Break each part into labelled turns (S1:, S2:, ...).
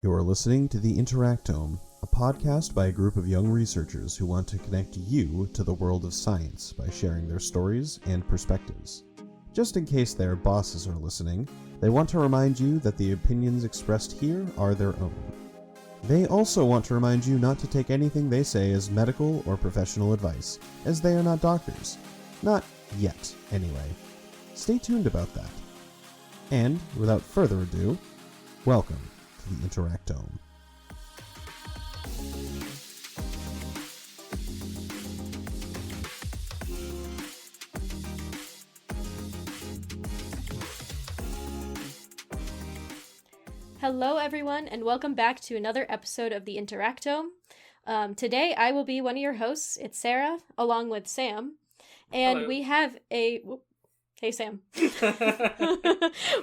S1: You're listening to The Interactome, a podcast by a group of young researchers who want to connect you to the world of science by sharing their stories and perspectives. Just in case their bosses are listening, they want to remind you that the opinions expressed here are their own. They also want to remind you not to take anything they say as medical or professional advice, as they are not doctors. Not yet, anyway. Stay tuned about that. And, without further ado, welcome to the Interactome.
S2: Hello everyone, and welcome back to another episode of the Interactome. Today I will be one of your hosts. It's Sarah, along with Sam, and
S3: Hello.
S2: we have a... Hey Sam.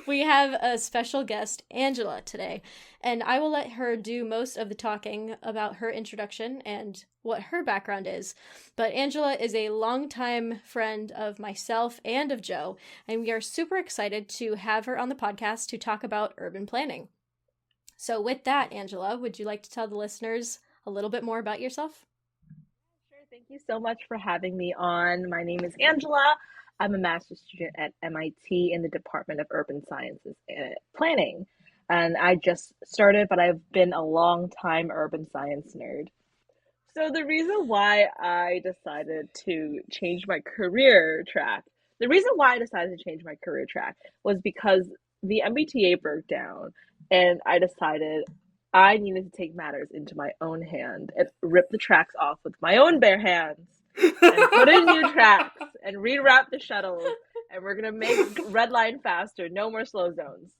S2: We have a special guest, Angela, today, and I will let her do most of the talking about her introduction and what her background is. But Angela is a longtime friend of myself and of Joe, and we are super excited to have her on the podcast to talk about urban planning. So with that, Angela, would you like to tell the listeners a little bit more about yourself?
S4: Sure. Thank you so much for having me on. My name is Angela. I'm a master's student at MIT in the Department of Urban Sciences and Planning. And I just started, but I've been a long time urban science nerd. So the reason why I decided to change my career track, was because the MBTA broke down and I decided I needed to take matters into my own hand and rip the tracks off with my own bare hands and put in new tracks and reroute the shuttles, and we're gonna make red line faster, no more slow zones.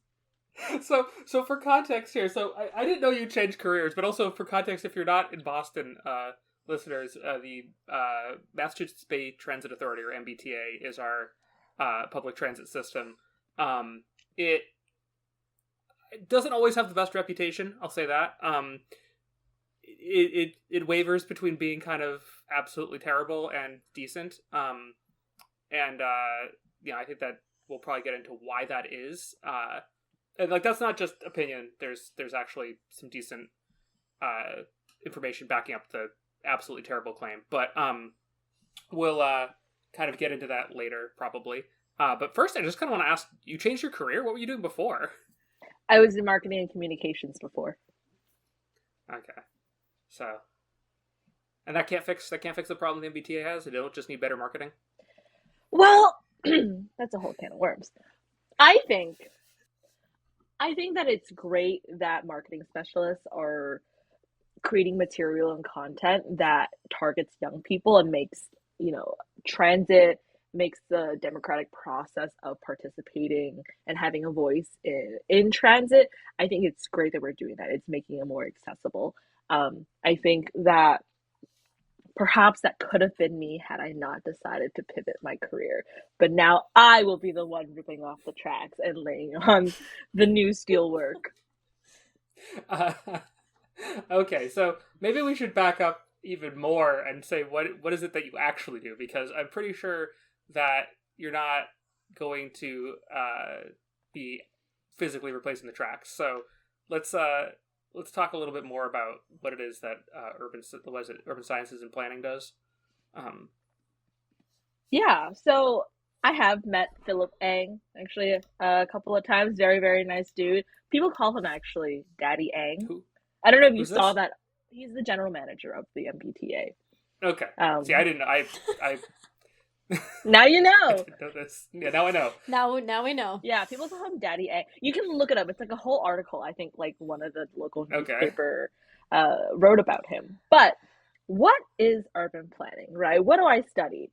S3: So for context here, I didn't know you changed careers, but also for context, if you're not in Boston, listeners, the Massachusetts Bay Transit Authority, or MBTA, is our public transit system. It doesn't always have the best reputation, I'll say that. It wavers between being kind of absolutely terrible and decent. I think that we'll probably get into why that is. And that's not just opinion. There's actually some decent information backing up the absolutely terrible claim. But we'll kind of get into that later, probably. But first, I just kind of want to ask, you changed your career? What were you doing before?
S4: I was in marketing and communications before.
S3: Okay. So, and that can't fix the problem the MBTA has? They don't just need better marketing?
S4: Well, that's a whole can of worms. I think that it's great that marketing specialists are creating material and content that targets young people and makes the democratic process of participating and having a voice in transit. I think it's great that we're doing that. It's making it more accessible. I think that perhaps that could have been me had I not decided to pivot my career. But now I will be the one ripping off the tracks and laying on the new steelwork.
S3: Okay, so maybe we should back up even more and say what is it that you actually do? Because I'm pretty sure that you're not going to be physically replacing the tracks. So let's talk a little bit more about what it is that urban sciences and planning does.
S4: Yeah, so I have met Philip Ang actually a couple of times. Very, very nice dude. People call him actually Daddy Ang.
S3: Who?
S4: I don't know if you
S3: Who's
S4: saw
S3: this?
S4: that. He's the general manager of the MBTA.
S3: Okay. See, I didn't. I
S4: Now you know.
S3: I didn't know this. Yeah, now I know.
S2: Now we know.
S4: Yeah, people call him Daddy A. You can look it up. It's like a whole article. I think like one of the local newspaper wrote about him. But what is urban planning, right? What do I study?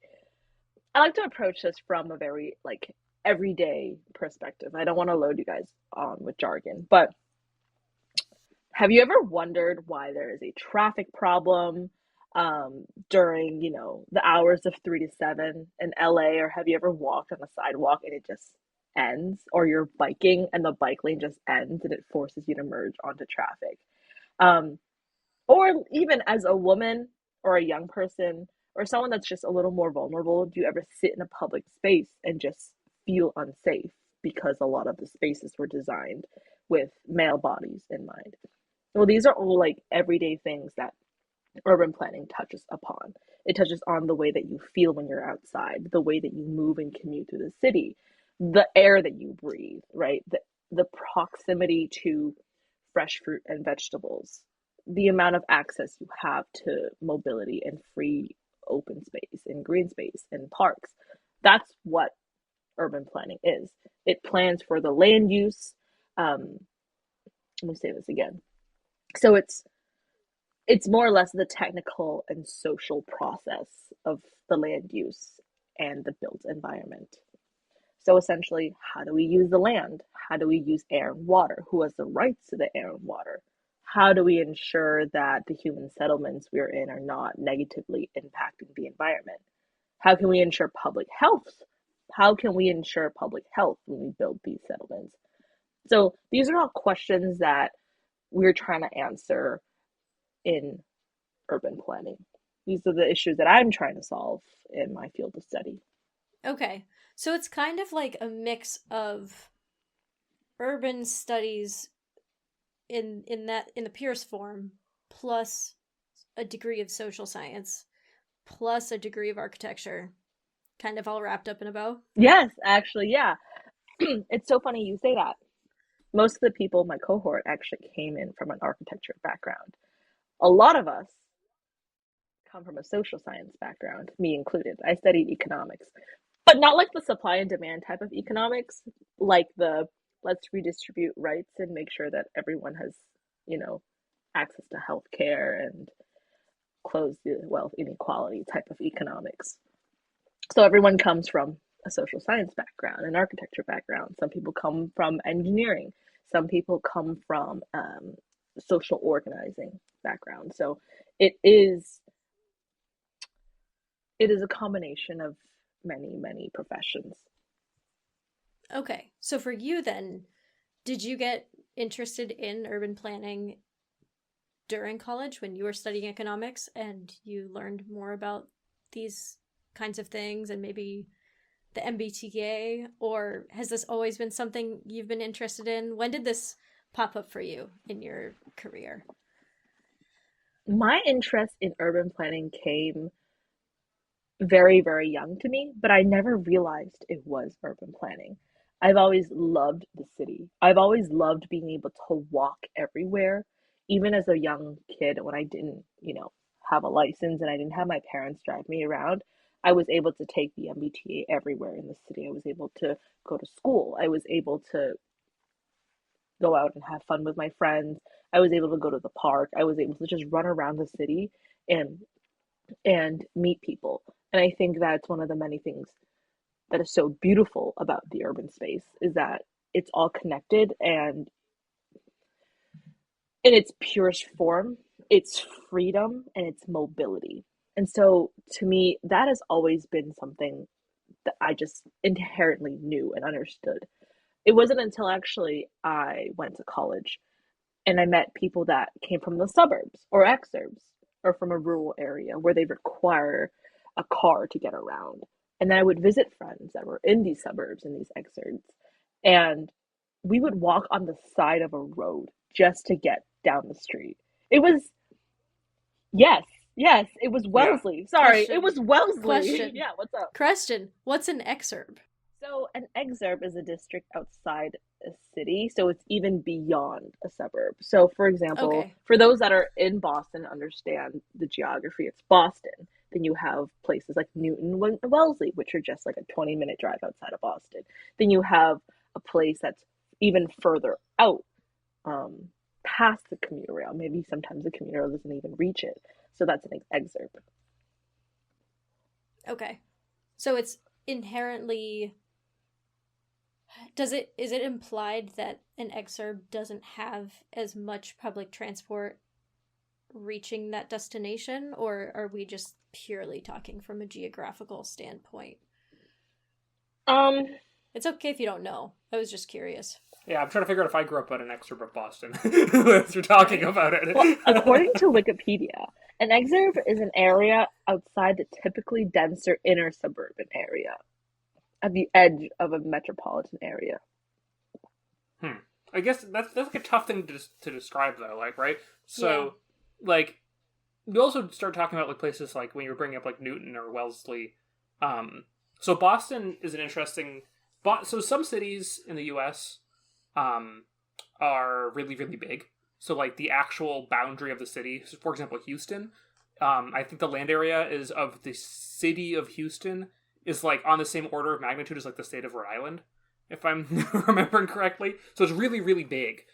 S4: I like to approach this from a very everyday perspective. I don't want to load you guys on with jargon, but have you ever wondered why there is a traffic problem during, the hours of 3 to 7 in LA? Or have you ever walked on a sidewalk and it just ends? Or you're biking and the bike lane just ends and it forces you to merge onto traffic? Or even as a woman or a young person or someone that's just a little more vulnerable, do you ever sit in a public space and just feel unsafe because a lot of the spaces were designed with male bodies in mind? Well, these are all like everyday things that urban planning touches upon. It touches on the way that you feel when you're outside, the way that you move and commute through the city, the air that you breathe, right? The proximity to fresh fruit and vegetables, the amount of access you have to mobility and free open space and green space and parks. That's what urban planning is. It plans for the land use. Let me say this again. So it's more or less the technical and social process of the land use and the built environment. So essentially, how do we use the land? How do we use air and water? Who has the rights to the air and water? How do we ensure that the human settlements we're in are not negatively impacting the environment? How can we ensure public health? How can we ensure public health when we build these settlements? So these are all questions that we're trying to answer in urban planning. These are the issues that I'm trying to solve in my field of study.
S2: Okay. So it's kind of like a mix of urban studies in the purest form, plus a degree of social science, plus a degree of architecture, kind of all wrapped up in a bow.
S4: Yes, actually, yeah. It's so funny you say that. Most of the people in my cohort actually came in from an architecture background. A lot of us come from a social science background, me included. I studied economics, but not like the supply and demand type of economics, like the let's redistribute rights and make sure that everyone has, access to health care and close the wealth inequality type of economics. So everyone comes from a social science background, an architecture background. Some people come from engineering. Some people come from social organizing background. So it is a combination of many professions.
S2: Okay, so for you then, did you get interested in urban planning during college when you were studying economics and you learned more about these kinds of things and maybe the MBTA, or has this always been something you've been interested in? When did this pop up for you in your career?
S4: My interest in urban planning came very, very young to me, but I never realized it was urban planning. I've always loved the city. I've always loved being able to walk everywhere, even as a young kid when I didn't, have a license and I didn't have my parents drive me around. I was able to take the MBTA everywhere in the city. I was able to go to school. I was able to go out and have fun with my friends. I was able to go to the park. I was able to just run around the city and meet people. And I think that's one of the many things that is so beautiful about the urban space is that it's all connected, and in its purest form, it's freedom and it's mobility. And so to me, that has always been something that I just inherently knew and understood. It wasn't until actually I went to college and I met people that came from the suburbs or exurbs or from a rural area where they require a car to get around. And then I would visit friends that were in these suburbs and these exurbs, and we would walk on the side of a road just to get down the street. It was, yes, yes, it was
S3: Yeah.
S4: Wellesley. Sorry,
S2: Question.
S4: it was Wellesley.
S2: Question.
S4: Yeah, what's up?
S2: Question. What's an exurb?
S4: So an exurb is a district outside a city, so it's even beyond a suburb. So for example,
S2: Okay.
S4: for those that are in Boston understand the geography, it's Boston. Then you have places like Newton and Wellesley, which are just like a 20-minute drive outside of Boston. Then you have a place that's even further out, past the commuter rail. Maybe sometimes the commuter rail doesn't even reach it. So that's an exurb.
S2: Okay. So it's inherently, is it implied that an exurb doesn't have as much public transport reaching that destination, or are we just purely talking from a geographical standpoint? It's okay if you don't know. I was just curious.
S3: Yeah, I'm trying to figure out if I grew up in an exurb of Boston as you're talking about it.
S4: Well, according to Wikipedia, an exurb is an area outside the typically denser inner suburban area, at the edge of a metropolitan area.
S3: I guess that's like a tough thing to describe though, like, right? So, like, we also start talking about like places like when you're bringing up like Newton or Wellesley. So Boston is an interesting. So some cities in the U.S. Are really, really big. So like the actual boundary of the city, so for example, Houston. I think the land area is of the city of Houston is like on the same order of magnitude as like the state of Rhode Island, if I'm remembering correctly. So it's really, really big.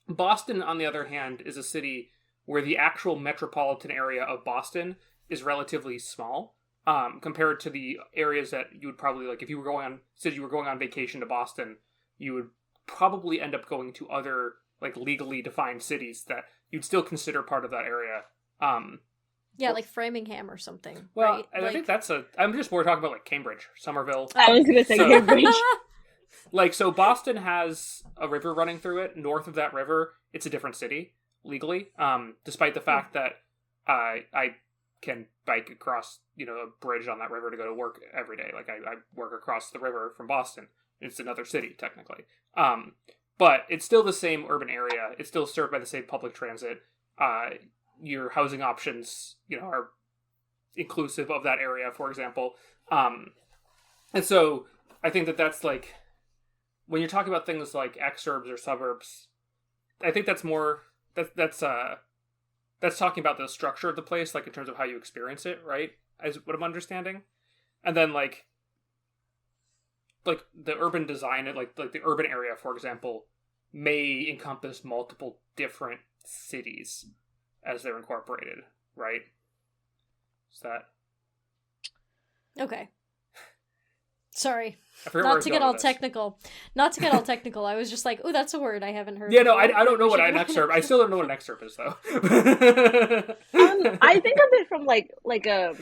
S3: Boston, on the other hand, is a city where the actual metropolitan area of Boston is relatively small, compared to the areas that you would probably, like, if you were going on vacation to Boston, you would probably end up going to other, like, legally defined cities that you'd still consider part of that area.
S2: Like Framingham or something.
S3: Well,
S2: right?
S3: I think I'm just more talking about, like, Cambridge, Somerville.
S4: I was going to say Cambridge.
S3: Like, so Boston has a river running through it. North of that river, it's a different city, legally, despite the fact that I can bike across, a bridge on that river to go to work every day. Like, I work across the river from Boston. It's another city, technically. But it's still the same urban area. It's still served by the same public transit. Your housing options, are inclusive of that area, for example. And so I think that's like, when you're talking about things like exurbs or suburbs, I think that's more, that's talking about the structure of the place, like in terms of how you experience it, right? As what I'm understanding. And then like the urban design, like the urban area, for example, may encompass multiple different cities as they're incorporated, right? Is that
S2: okay? Sorry,
S3: not to
S2: get all technical. Not to get all technical. I was just like, "Oh, that's a word I haven't heard."
S3: Yeah, no, I don't know what an exurb. I still don't know what an exurb is, though.
S4: I think of it from like a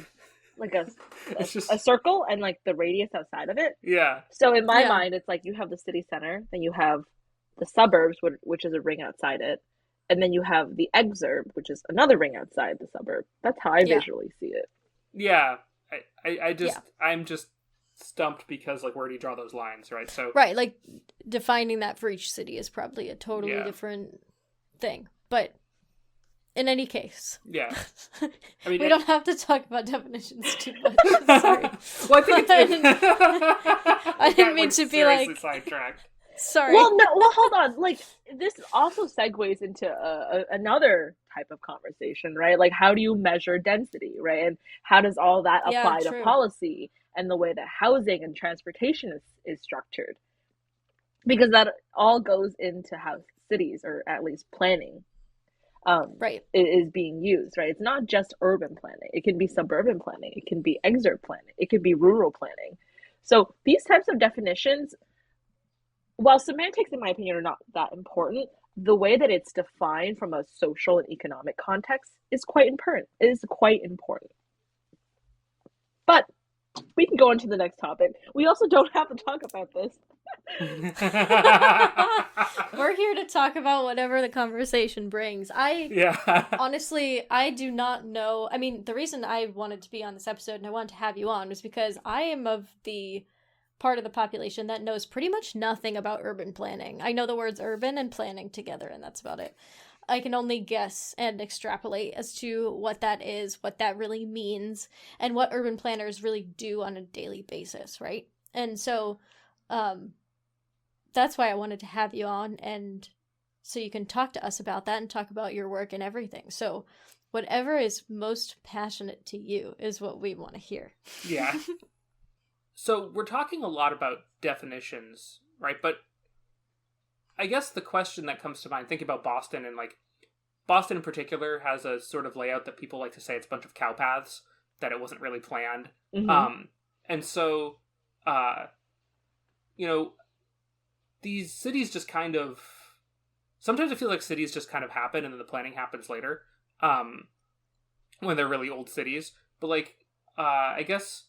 S4: circle and like the radius outside of it.
S3: Yeah.
S4: So in my mind, it's like you have the city center, then you have the suburbs, which is a ring outside it, and then you have the exurb, which is another ring outside the suburb. That's how I visually see it.
S3: Yeah, I'm just stumped because, like, where do you draw those lines, right? So
S2: right, like defining that for each city is probably a totally different thing, but in any case,
S3: yeah, I mean,
S2: we don't have to talk about definitions too much. Sorry.
S3: Well, I think
S2: I didn't mean to be like
S3: sidetracked.
S2: Sorry.
S4: Well, hold on. Like, this also segues into another type of conversation, right? Like, how do you measure density, right? And how does all that apply to policy and the way that housing and transportation is structured? Because that all goes into how cities, or at least planning, is being used, right? It's not just urban planning. It can be suburban planning. It can be exurb planning. It can be rural planning. So these types of definitions, while semantics, in my opinion, are not that important, the way that it's defined from a social and economic context is quite important. It is quite important. But we can go on to the next topic. We also don't have to talk about this.
S2: We're here to talk about whatever the conversation brings. Honestly, I do not know. I mean, the reason I wanted to be on this episode and I wanted to have you on was because I am of the part of the population that knows pretty much nothing about urban planning. I know the words urban and planning together, and that's about it. I can only guess and extrapolate as to what that is, what that really means, and what urban planners really do on a daily basis, right? And so that's why I wanted to have you on, and so you can talk to us about that and talk about your work and everything. So whatever is most passionate to you is what we want to hear.
S3: Yeah. So we're talking a lot about definitions, right? But I guess the question that comes to mind, thinking about Boston, and like Boston in particular has a sort of layout that people like to say it's a bunch of cow paths, that it wasn't really planned. Mm-hmm. And so, these cities just kind of, sometimes I feel like cities just kind of happen and then the planning happens later, when they're really old cities. But like, I guess,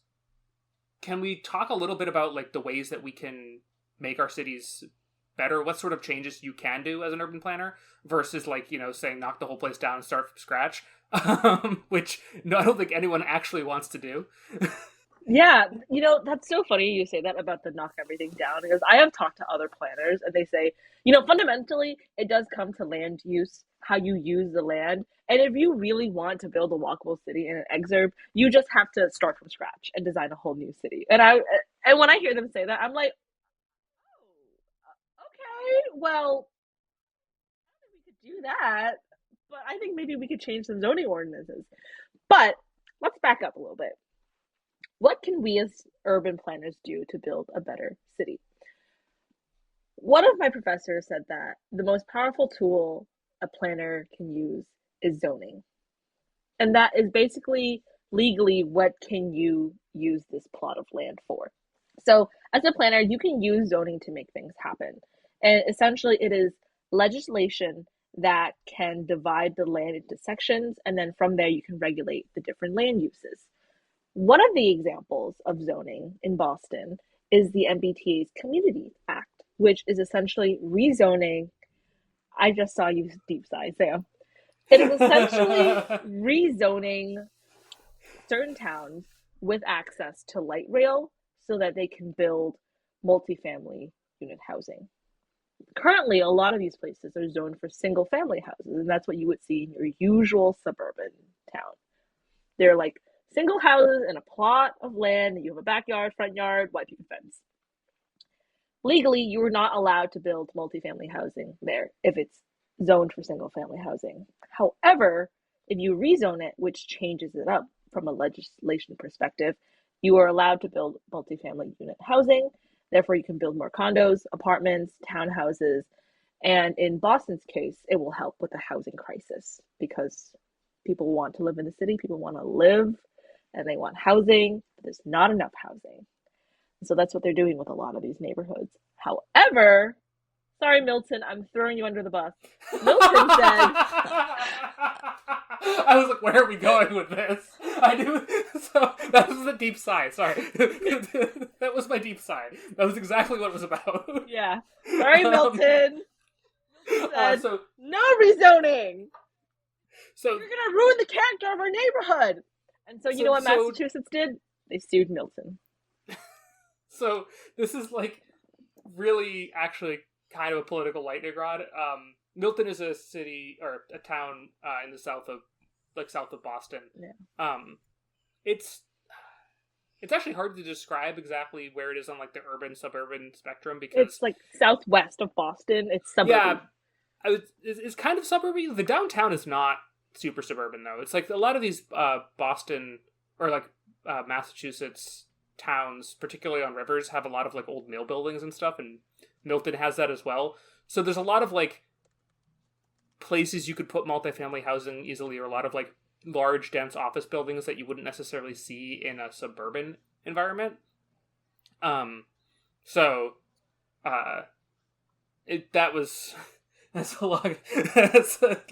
S3: can we talk a little bit about like the ways that we can make our cities better? What sort of changes you can do as an urban planner versus like, saying knock the whole place down and start from scratch, which I don't think anyone actually wants to do.
S4: Yeah, that's so funny you say that about the knock everything down, because I have talked to other planners and they say, fundamentally, it does come to land use, how you use the land. And if you really want to build a walkable city in an exurb, you just have to start from scratch and design a whole new city. And when I hear them say that, I'm like, oh, okay, well, I don't think we could do that, but I think maybe we could change some zoning ordinances. But let's back up a little bit. What can we as urban planners do to build a better city? One of my professors said that the most powerful tool a planner can use is zoning. And that is basically legally, what can you use this plot of land for? So as a planner, you can use zoning to make things happen. And essentially it is legislation that can divide the land into sections, and then from there you can regulate the different land uses. One of the examples of zoning in Boston is the MBTA's Community Act, which is essentially rezoning. I just saw you deep sigh, Sam. It is essentially rezoning certain towns with access to light rail so that they can build multifamily unit housing. Currently, a lot of these places are zoned for single family houses, and that's what you would see in your usual suburban town. They're like single houses in a plot of land. You have a backyard, front yard, white picket fence. Legally, you are not allowed to build multifamily housing there if it's zoned for single family housing. However, if you rezone it, which changes it up from a legislation perspective, you are allowed to build multifamily unit housing. Therefore, you can build more condos, apartments, townhouses. And in Boston's case, it will help with the housing crisis because people want to live in the city, people want to live, and they want housing. But there's not enough housing. So that's what they're doing with a lot of these neighborhoods. However, sorry, Milton, I'm throwing you under the bus. Milton said...
S3: I was like, where are we going with this? I knew... So, that was the deep sigh, sorry. That was my deep sigh. That was exactly what it was about.
S4: Yeah. Sorry, Milton. Said,
S3: so,
S4: no rezoning!
S3: So
S4: you're going to ruin the character of our neighborhood! And so you know what Massachusetts did? They sued Milton.
S3: So this is like really actually kind of a political lightning rod. Milton is a city or a town in the south of Boston.
S4: Yeah.
S3: It's actually hard to describe exactly where it is on like the urban suburban spectrum because
S4: it's like southwest of Boston. It's suburban.
S3: Yeah, it's kind of suburban. The downtown is not super suburban though. It's like a lot of these Boston or like Massachusetts towns, particularly on rivers, have a lot of like old mill buildings and stuff, and Milton has that as well. So there's a lot of like places you could put multifamily housing easily, or a lot of like large dense office buildings that you wouldn't necessarily see in a suburban environment. That's a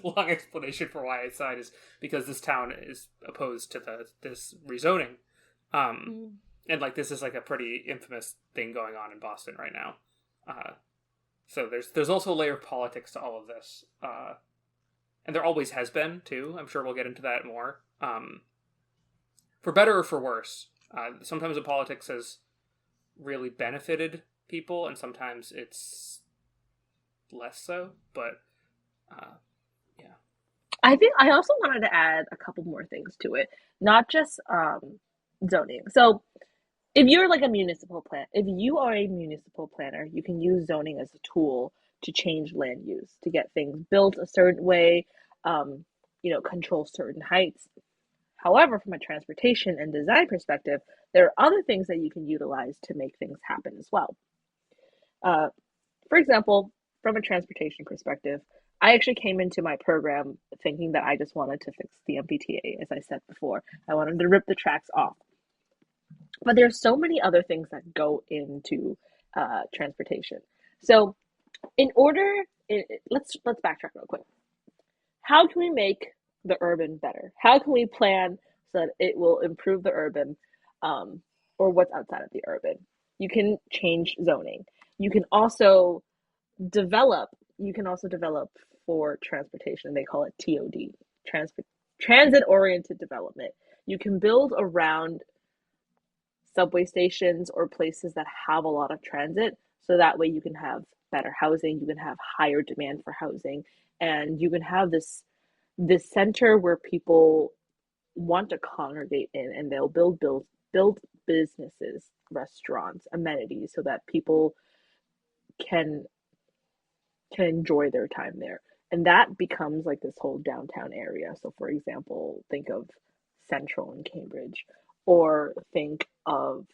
S3: long explanation for why I sighed, is because this town is opposed to this rezoning. And like this is like a pretty infamous thing going on in Boston right now. So there's also a layer of politics to all of this. And there always has been too. I'm sure we'll get into that more. For better or for worse. Sometimes the politics has really benefited people, and sometimes it's less so. But yeah.
S4: I think I also wanted to add a couple more things to it, not just zoning. So if you're like a municipal plan, if you are a municipal planner, you can use zoning as a tool to change land use, to get things built a certain way, control certain heights. However, from a transportation and design perspective, there are other things that you can utilize to make things happen as well. For example, from a transportation perspective, I actually came into my program thinking that I just wanted to fix the MBTA, as I said before. I wanted to rip the tracks off. But there's so many other things that go into transportation. So let's backtrack real quick. How can we make the urban better? How can we plan so that it will improve the urban or what's outside of the urban? You can change zoning. You can also develop for transportation. They call it TOD, transit-oriented development. You can build around subway stations or places that have a lot of transit. So that way you can have better housing, you can have higher demand for housing, and you can have this center where people want to congregate in, and they'll build businesses, restaurants, amenities, so that people can enjoy their time there. And that becomes like this whole downtown area. So for example, think of Central in Cambridge, or think of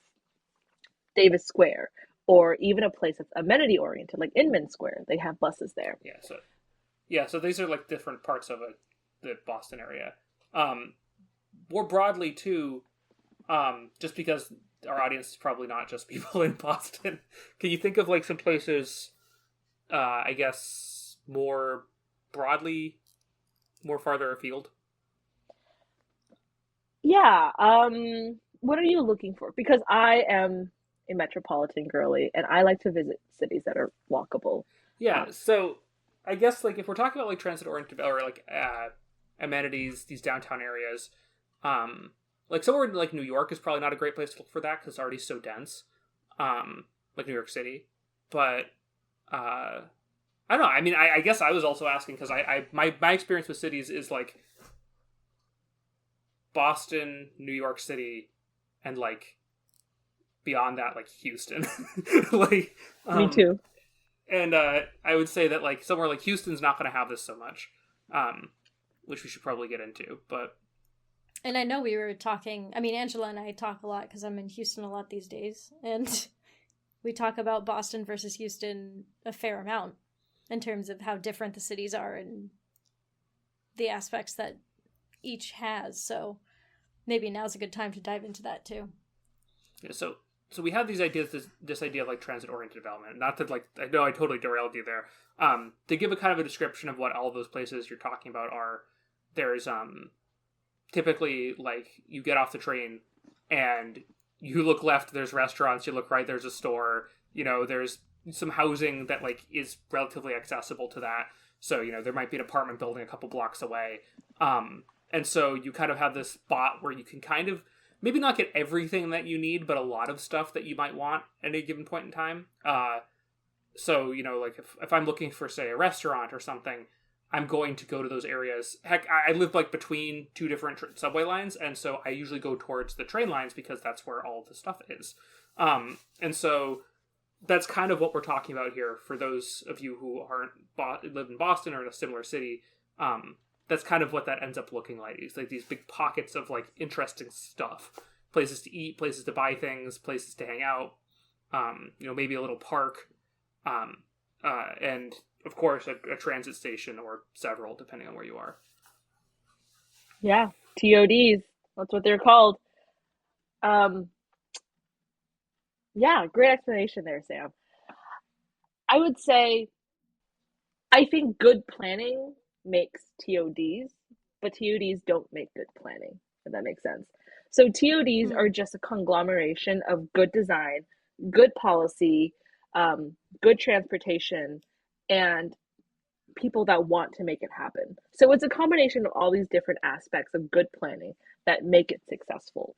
S4: Davis Square, or even a place that's amenity oriented, like Inman Square. They have buses there.
S3: So these are like different parts of the Boston area. More broadly too, just because our audience is probably not just people in Boston, can you think of like some places, I guess, more broadly, more farther afield?
S4: Yeah. What are you looking for? Because I am a metropolitan girly, and I like to visit cities that are walkable.
S3: Yeah. So I guess like if we're talking about like transit oriented or like amenities, these downtown areas, like somewhere in like New York is probably not a great place to look for that because it's already so dense, like New York City. But I don't know. I mean, I guess I was also asking because my experience with cities is like Boston, New York City, and like beyond that, like Houston. Like
S4: Me too.
S3: And I would say that like somewhere like Houston's not going to have this so much, which we should probably get into. But
S2: and I know we were talking. I mean, Angela and I talk a lot because I'm in Houston a lot these days, and we talk about Boston versus Houston a fair amount in terms of how different the cities are and the aspects that each has. So maybe now's a good time to dive into that too.
S3: Yeah, so we have these ideas, this idea of like transit-oriented development. Not that like I know I totally derailed you there. To give a kind of a description of what all of those places you're talking about are, there's typically like you get off the train and you look left, there's restaurants. You look right, there's a store. You know, there's some housing that like is relatively accessible to that. So you know there might be an apartment building a couple blocks away. And so you kind of have this spot where you can kind of maybe not get everything that you need, but a lot of stuff that you might want at any given point in time. So, you know, like if I'm looking for, say, a restaurant or something, I'm going to go to those areas. Heck, I live like between two different subway lines, and so I usually go towards the train lines because that's where all the stuff is. And so that's kind of what we're talking about here for those of you who live in Boston or in a similar city. That's kind of what that ends up looking like. It's like these big pockets of like interesting stuff, places to eat, places to buy things, places to hang out. You know, maybe a little park, and of course a transit station or several, depending on where you are.
S4: Yeah, TODs. That's what they're called. Yeah, great explanation there, Sam. I would say, I think good planning makes TODs, but TODs don't make good planning, if that makes sense. So TODs are just a conglomeration of good design, good policy, good transportation, and people that want to make it happen. So it's a combination of all these different aspects of good planning that make it successful.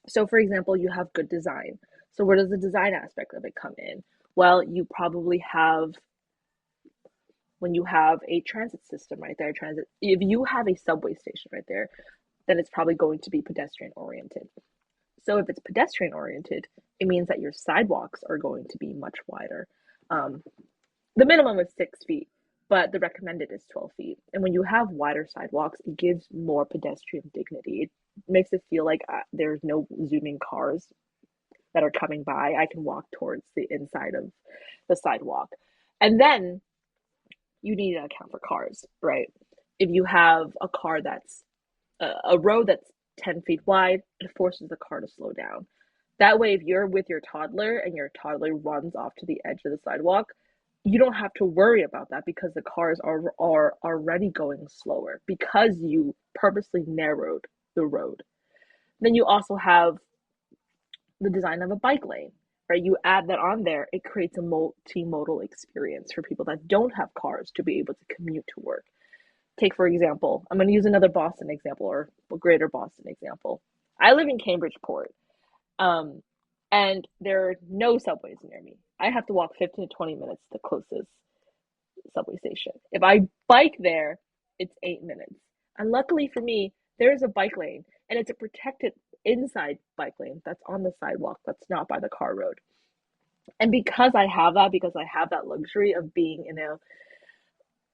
S4: So for example, you have good design. So where does the design aspect of it come in? Well, you probably have, when you have a transit system right there, if you have a subway station right there, then it's probably going to be pedestrian oriented. So if it's pedestrian oriented, it means that your sidewalks are going to be much wider. The minimum is 6 feet, but the recommended is 12 feet. And when you have wider sidewalks, it gives more pedestrian dignity. It makes it feel like there's no zooming cars that are coming by. I can walk towards the inside of the sidewalk. And then you need to account for cars, right? If you have a car that's a road that's 10 feet wide, it forces the car to slow down. That way, if you're with your toddler and your toddler runs off to the edge of the sidewalk, you don't have to worry about that because the cars are already going slower because you purposely narrowed the road. Then you also have the design of a bike lane, right? You add that on there, it creates a multimodal experience for people that don't have cars to be able to commute to work. Take, for example, I'm going to use another Boston example or a greater Boston example. I live in Cambridgeport. and there are no subways near me. I have to walk 15 to 20 minutes to the closest subway station. If I bike there, it's 8 minutes. And luckily for me, there is a bike lane, and it's a protected inside bike lane that's on the sidewalk, that's not by the car road. And because I have that luxury of being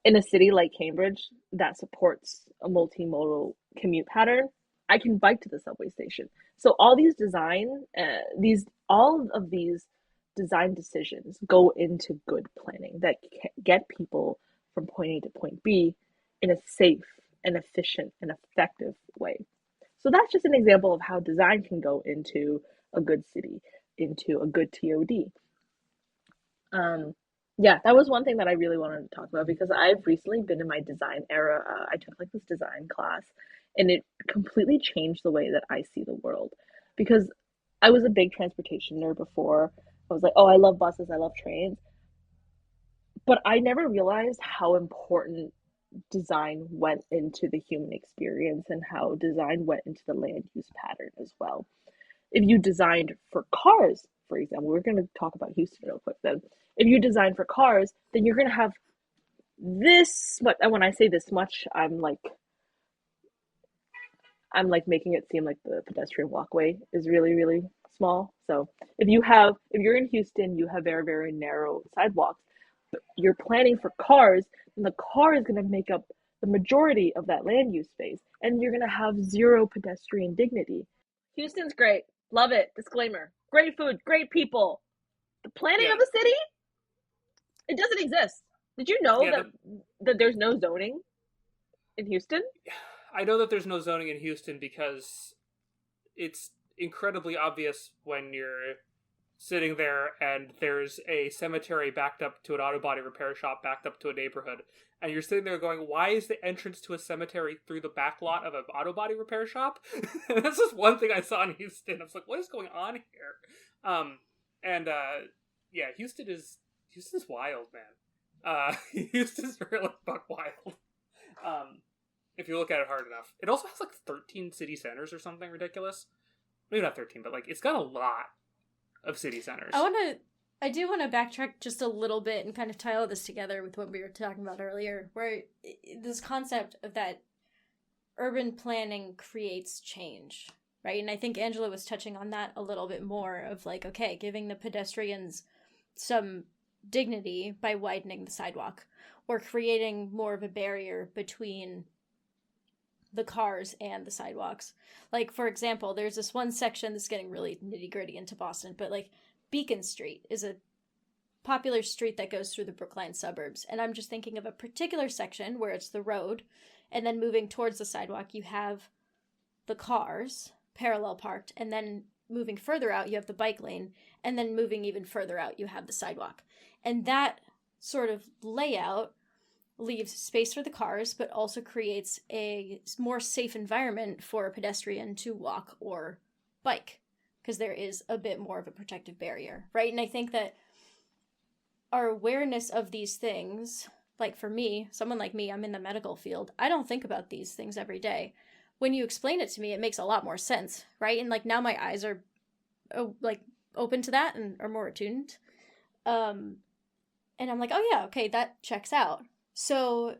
S4: in a city like Cambridge that supports a multimodal commute pattern, I can bike to the subway station. So all of these design decisions go into good planning that get people from point A to point B in a safe and efficient and effective way. So that's just an example of how design can go into a good city, into a good TOD. Yeah, that was one thing that I really wanted to talk about because I've recently been in my design era. I took like this design class, and it completely changed the way that I see the world. Because I was a big transportation nerd before. I was like, oh, I love buses, I love trains. But I never realized how important design went into the human experience and how design went into the land use pattern as well. If you designed for cars, for example, we're going to talk about Houston real quick then. If you design for cars, then you're going to have this much. And when I say this much, I'm like making it seem like the pedestrian walkway is really, really small. So if you're in Houston, you have very, very narrow sidewalks, but you're planning for cars, and the car is going to make up the majority of that land use space, and you're going to have zero pedestrian dignity. Houston's great. Love it. Disclaimer. Great food, great people. The planning of the city, it doesn't exist. Did you know that there's no zoning in Houston?
S3: I know that there's no zoning in Houston because it's incredibly obvious when you're sitting there and there's a cemetery backed up to an auto body repair shop backed up to a neighborhood, and you're sitting there going, why is the entrance to a cemetery through the back lot of an auto body repair shop? That's just one thing I saw in Houston. I was like, what is going on here? Houston's wild, man. Houston's really buck wild. If you look at it hard enough. It also has like 13 city centers or something ridiculous. Maybe not 13, but like it's got a lot of city centers.
S2: I do want to backtrack just a little bit and kind of tie all this together with what we were talking about earlier, where this concept of that urban planning creates change, right? And I think Angela was touching on that a little bit more of like, okay, giving the pedestrians some dignity by widening the sidewalk or creating more of a barrier between the cars and the sidewalks. Like, for example, there's this one section that's getting really nitty-gritty into Boston, but like Beacon Street is a popular street that goes through the Brookline suburbs. And I'm just thinking of a particular section where it's the road, and then moving towards the sidewalk, you have the cars parallel parked, and then moving further out, you have the bike lane, and then moving even further out, you have the sidewalk. And that sort of layout leaves space for the cars, but also creates a more safe environment for a pedestrian to walk or bike, because there is a bit more of a protective barrier, right? And I think that our awareness of these things, like for me, someone like me, I'm in the medical field, I don't think about these things every day. When you explain it to me, it makes a lot more sense, right? And like now my eyes are like open to that and are more attuned. And I'm like, oh yeah, okay, that checks out. So,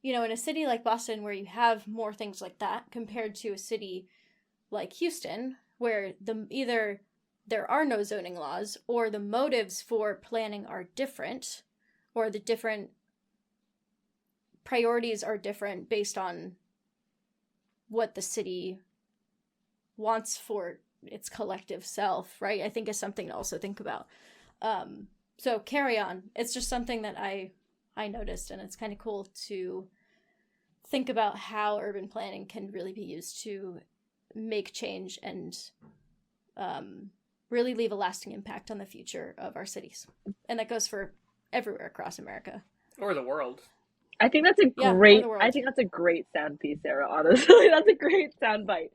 S2: you know, in a city like Boston where you have more things like that compared to a city like Houston where either there are no zoning laws or the motives for planning are different or the different priorities are different based on what the city wants for its collective self, right? I think is something to also think about. So carry on. It's just something that I noticed, and it's kind of cool to think about how urban planning can really be used to make change and really leave a lasting impact on the future of our cities. And that goes for everywhere across America.
S3: Or the world.
S4: I think that's a great sound piece, Sarah, honestly. That's a great sound bite.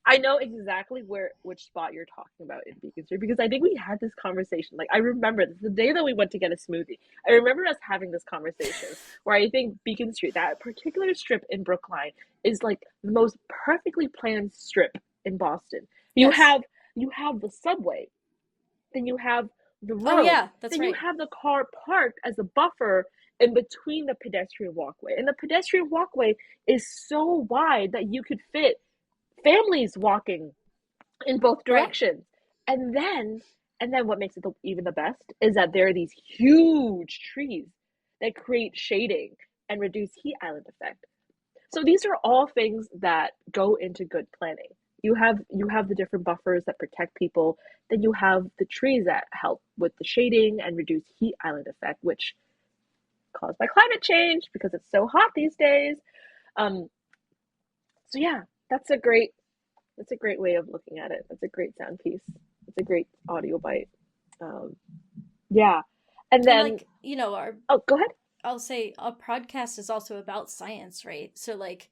S4: I know exactly which spot you're talking about in Beacon Street because I think we had this conversation. Like, I remember this, the day that we went to get a smoothie. I remember us having this conversation where I think Beacon Street, that particular strip in Brookline, is like the most perfectly planned strip in Boston. You have you have the subway, then you have the road,
S2: oh yeah, that's
S4: then
S2: right.
S4: you have the car parked as a buffer in between the pedestrian walkway. And the pedestrian walkway is so wide that you could fit families walking in both directions. Right. And then what makes it even the best is that there are these huge trees that create shading and reduce heat island effect. So these are all things that go into good planning. You have the different buffers that protect people. Then you have the trees that help with the shading and reduce heat island effect, which caused by climate change because it's so hot these days. So yeah, that's a great way of looking at it. That's a great sound piece. It's a great audio bite. Yeah, and then
S2: like, you know,
S4: oh, go ahead.
S2: I'll say a podcast is also about science, right? So like,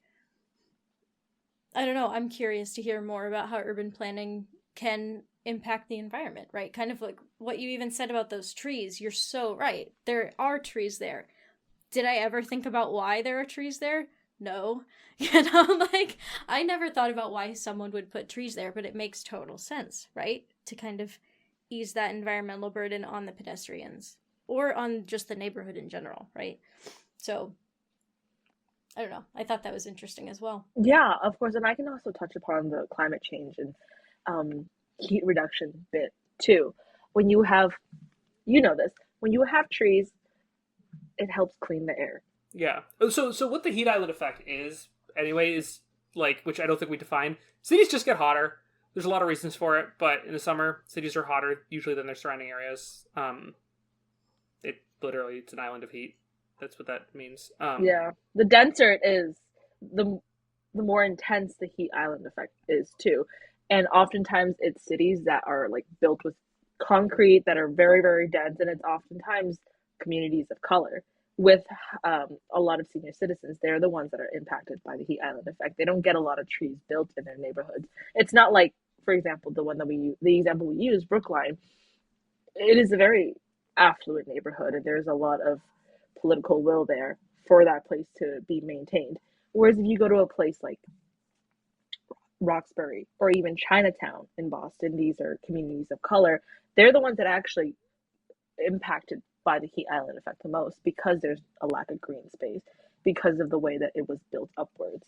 S2: I don't know, I'm curious to hear more about how urban planning can impact the environment, right? Kind of like what you even said about those trees. You're so right. There are trees there. Did I ever think about why there are trees there? No. You know, like, I never thought about why someone would put trees there, but it makes total sense, right? To kind of ease that environmental burden on the pedestrians or on just the neighborhood in general, right? So, I don't know. I thought that was interesting as well.
S4: Yeah, of course. And I can also touch upon the climate change and heat reduction bit too. When you have, you know this, when you have trees, it helps clean the air.
S3: Yeah. So what the heat island effect is, anyway, is like, which I don't think we define. Cities just get hotter. There's a lot of reasons for it, but in the summer, cities are hotter usually than their surrounding areas. It's an island of heat. That's what that means.
S4: Yeah, the denser it is, the more intense the heat island effect is too. And oftentimes it's cities that are like built with concrete that are very, very dense, and it's oftentimes communities of color with a lot of senior citizens. They're the ones that are impacted by the heat island effect. They don't get a lot of trees built in their neighborhoods. It's not like, for example, the example we use, Brookline. It is a very affluent neighborhood, and there's a lot of political will there for that place to be maintained. Whereas if you go to a place like Roxbury or even Chinatown in Boston, these are communities of color. They're the ones that are actually impacted by the heat island effect the most because there's a lack of green space because of the way that it was built upwards.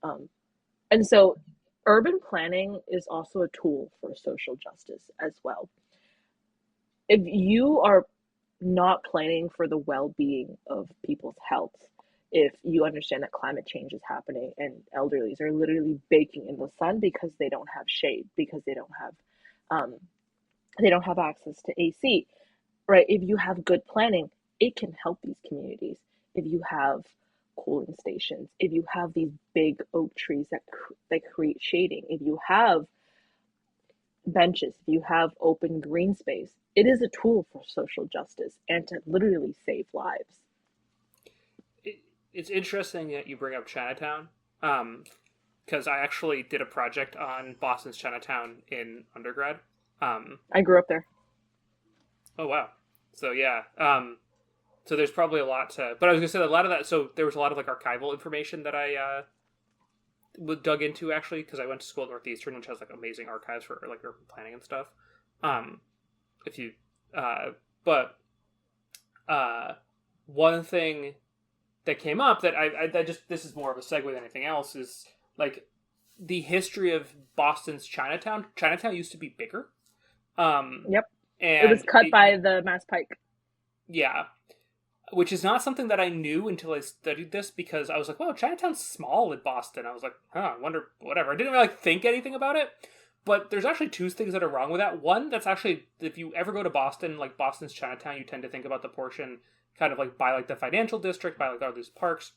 S4: And so urban planning is also a tool for social justice as well. If you are not planning for the well-being of people's health, if you understand that climate change is happening and elderlies are literally baking in the sun because they don't have shade, because they don't have access to AC, right? If you have good planning, it can help these communities. If you have cooling stations, if you have these big oak trees that create shading, if you have benches, if you have open green space, it is a tool for social justice and to literally save lives.
S3: It's interesting that you bring up Chinatown, because I actually did a project on Boston's Chinatown in undergrad.
S4: I grew up there.
S3: Oh, wow. So, yeah. So there's probably a lot to... But I was going to say that a lot of that... So there was a lot of, like, archival information that I dug into, actually, because I went to school at Northeastern, which has, like, amazing archives for, like, urban planning and stuff. One thing that came up that I just... This is more of a segue than anything else, is, like, the history of Boston's Chinatown. Chinatown used to be bigger.
S4: Yep.
S3: And
S4: it was cut by the Mass Pike.
S3: Yeah. Which is not something that I knew until I studied this, because I was like, wow, Chinatown's small in Boston. I was like, I wonder, whatever. I didn't really think anything about it. But there's actually two things that are wrong with that. One, that's actually, if you ever go to Boston, like Boston's Chinatown, you tend to think about the portion kind of like by like the financial district, by like all these parks.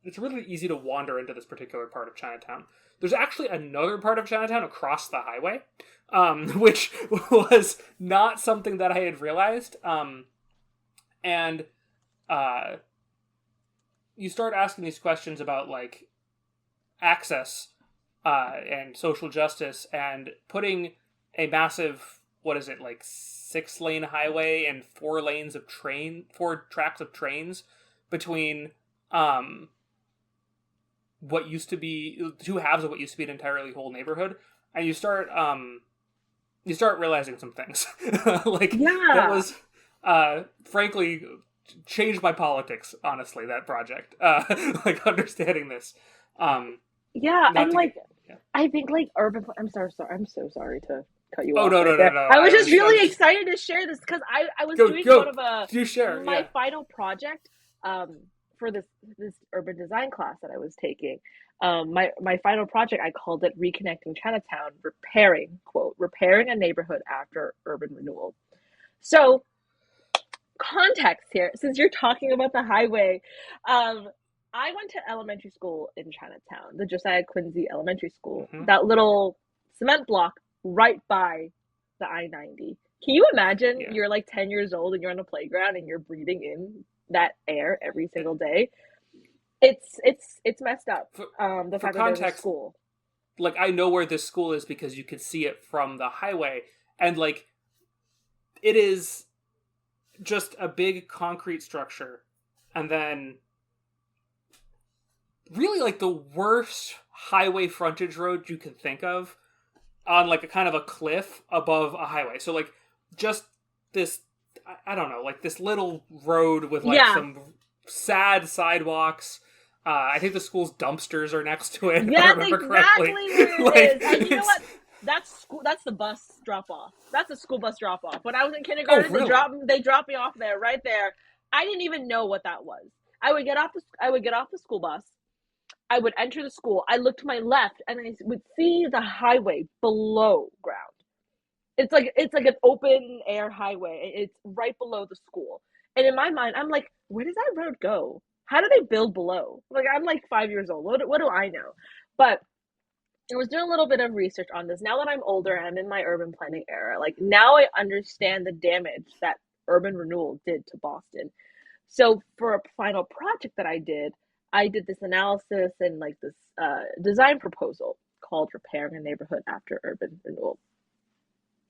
S3: It's really easy to wander into this particular part of Chinatown. There's actually another part of Chinatown across the highway, which was not something that I had realized. And you start asking these questions about like access and social justice, and putting a massive, what is it, like 6-lane highway and 4 tracks of trains between what used to be two halves of what used to be an entirely whole neighborhood, and you start you start realizing some things. Like, that
S4: Yeah.
S3: was, frankly, changed my politics, honestly, that project. Like, understanding this.
S4: Yeah,
S3: Not
S4: and
S3: to get...
S4: like
S3: Yeah.
S4: I think like I'm so sorry to cut you
S3: Oh,
S4: off
S3: no,
S4: right
S3: no, no,
S4: there.
S3: no.
S4: I was just
S3: I
S4: really
S3: was...
S4: excited to share this because I was
S3: Go,
S4: doing one
S3: go.
S4: of
S3: Do share,
S4: my
S3: yeah.
S4: final project for this urban design class that I was taking. My final project, I called it Reconnecting Chinatown, repairing a neighborhood after urban renewal. So context here, since you're talking about the highway, I went to elementary school in Chinatown, the Josiah Quincy Elementary School,
S3: Mm-hmm.
S4: that little cement block right by the I-90. Can you imagine you're like 10 years old and you're on a playground and you're breathing in that air every single day? It's messed up. The
S3: For
S4: fact that there's a
S3: context,
S4: school.
S3: like, I know where this school is because you could see it from the highway, and like, it is just a big concrete structure, and then really like the worst highway frontage road you can think of, on like a kind of a cliff above a highway. So like, just this, I don't know, like this little road with like some sad sidewalks. I think the school's dumpsters are next to it.
S4: Yeah, that's exactly where it is. And you know what? That's the bus drop off. That's a school bus drop off. When I was in kindergarten,
S3: really?
S4: they dropped me off there, right there. I didn't even know what that was. I would get off the school bus. I would enter the school. I looked to my left, and I would see the highway below ground. It's like an open air highway. It's right below the school. And in my mind, I'm like, where does that road go? How do they build below? Like, I'm like 5 years old. What do I know? But I was doing a little bit of research on this. Now that I'm older and I'm in my urban planning era, like now I understand the damage that urban renewal did to Boston. So for a final project that I did this analysis and like this design proposal called Repairing a Neighborhood After Urban Renewal.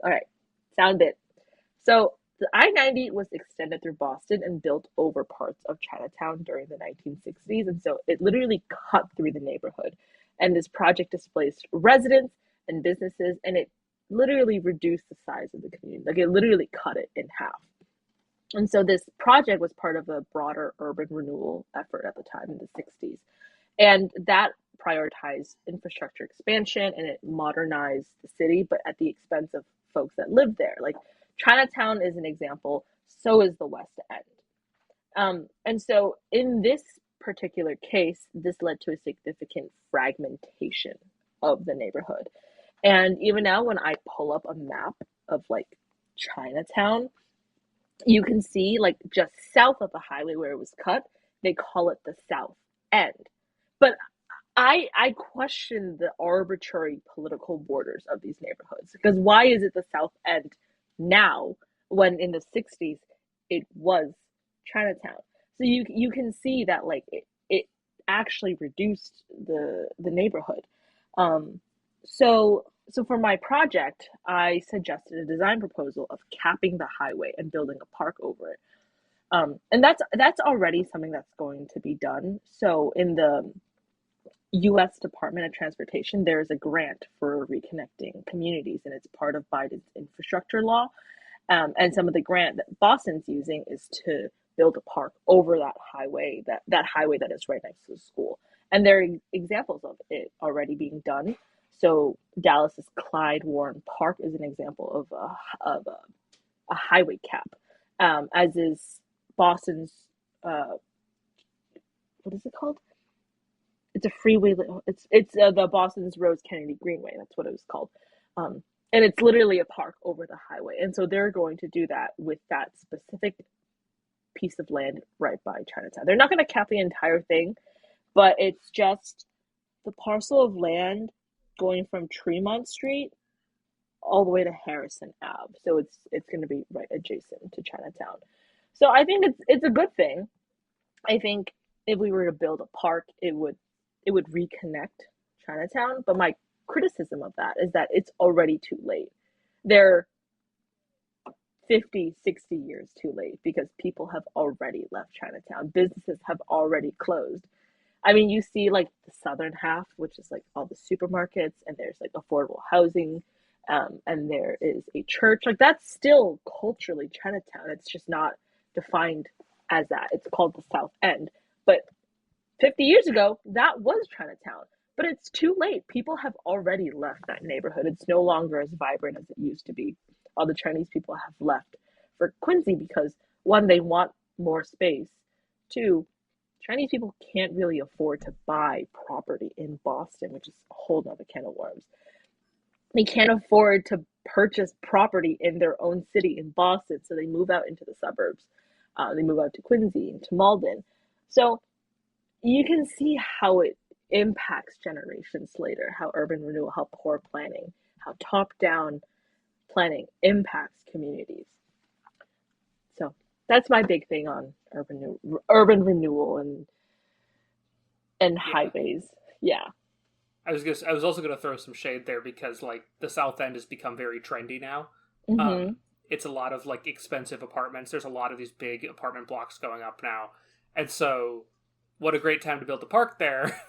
S4: All right, sound it. So the I-90 was extended through Boston and built over parts of Chinatown during the 1960s. And so it literally cut through the neighborhood. And this project displaced residents and businesses, and it literally reduced the size of the community. Like, it literally cut it in half. And so this project was part of a broader urban renewal effort at the time in the 60s. And that prioritized infrastructure expansion, and it modernized the city, but at the expense of folks that lived there. Like, Chinatown is an example, so is the West End. And so in this particular case, this led to a significant fragmentation of the neighborhood. And even now, when I pull up a map of like Chinatown, you can see like just south of the highway where it was cut, they call it the South End. But I question the arbitrary political borders of these neighborhoods, because why is it the South End now when in the 60s it was Chinatown? So you can see that like it actually reduced the neighborhood. So for my project, I suggested a design proposal of capping the highway and building a park over it. And that's already something that's going to be done. So in the U.S. Department of Transportation, there is a grant for reconnecting communities, and it's part of Biden's infrastructure law. And some of the grant that Boston's using is to build a park over that highway, that highway that is right next to the school. And there are examples of it already being done. So Dallas's Clyde Warren Park is an example of a highway cap, as is Boston's what is it called? It's a freeway. It's the Boston's Rose Kennedy Greenway. That's what it was called. And it's literally a park over the highway. And so they're going to do that with that specific piece of land right by Chinatown. They're not going to cap the entire thing, but it's just the parcel of land going from Tremont Street all the way to Harrison Ave. So it's going to be right adjacent to Chinatown. So I think it's a good thing. I think if we were to build a park, it would reconnect Chinatown. But my criticism of that is that it's already too late. They're 50, 60 years too late because people have already left Chinatown. Businesses have already closed. I mean, you see like the southern half, which is like all the supermarkets, and there's like affordable housing and there is a church. Like, that's still culturally Chinatown. It's just not defined as that. It's called the South End. But 50 years ago, that was Chinatown. But it's too late. People have already left that neighborhood. It's no longer as vibrant as it used to be. All the Chinese people have left for Quincy because, one, they want more space. Two, Chinese people can't really afford to buy property in Boston, which is a whole nother can of worms. They can't afford to purchase property in their own city in Boston, so they move out into the suburbs. They move out to Quincy and to Malden. So you can see how it impacts generations later, how urban renewal, how poor planning, how top-down planning impacts communities. So that's my big thing on urban renewal and highways. Yeah.
S3: I was also gonna throw some shade there because like the South End has become very trendy now.
S4: Mm-hmm.
S3: It's a lot of like expensive apartments. There's a lot of these big apartment blocks going up now, and so what a great time to build a park there,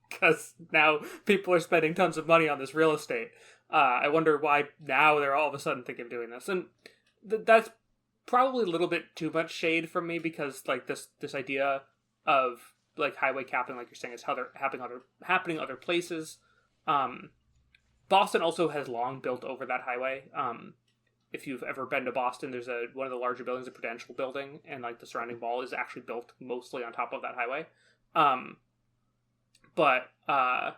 S3: because now people are spending tons of money on this real estate. I wonder why now they're all of a sudden thinking of doing this, and that's probably a little bit too much shade from me because like this idea of like highway capping, like you're saying, is how they're happening other places. Boston also has long built over that highway. If you've ever been to Boston, there's one of the larger buildings, a Prudential building, and like the surrounding wall is actually built mostly on top of that highway. But I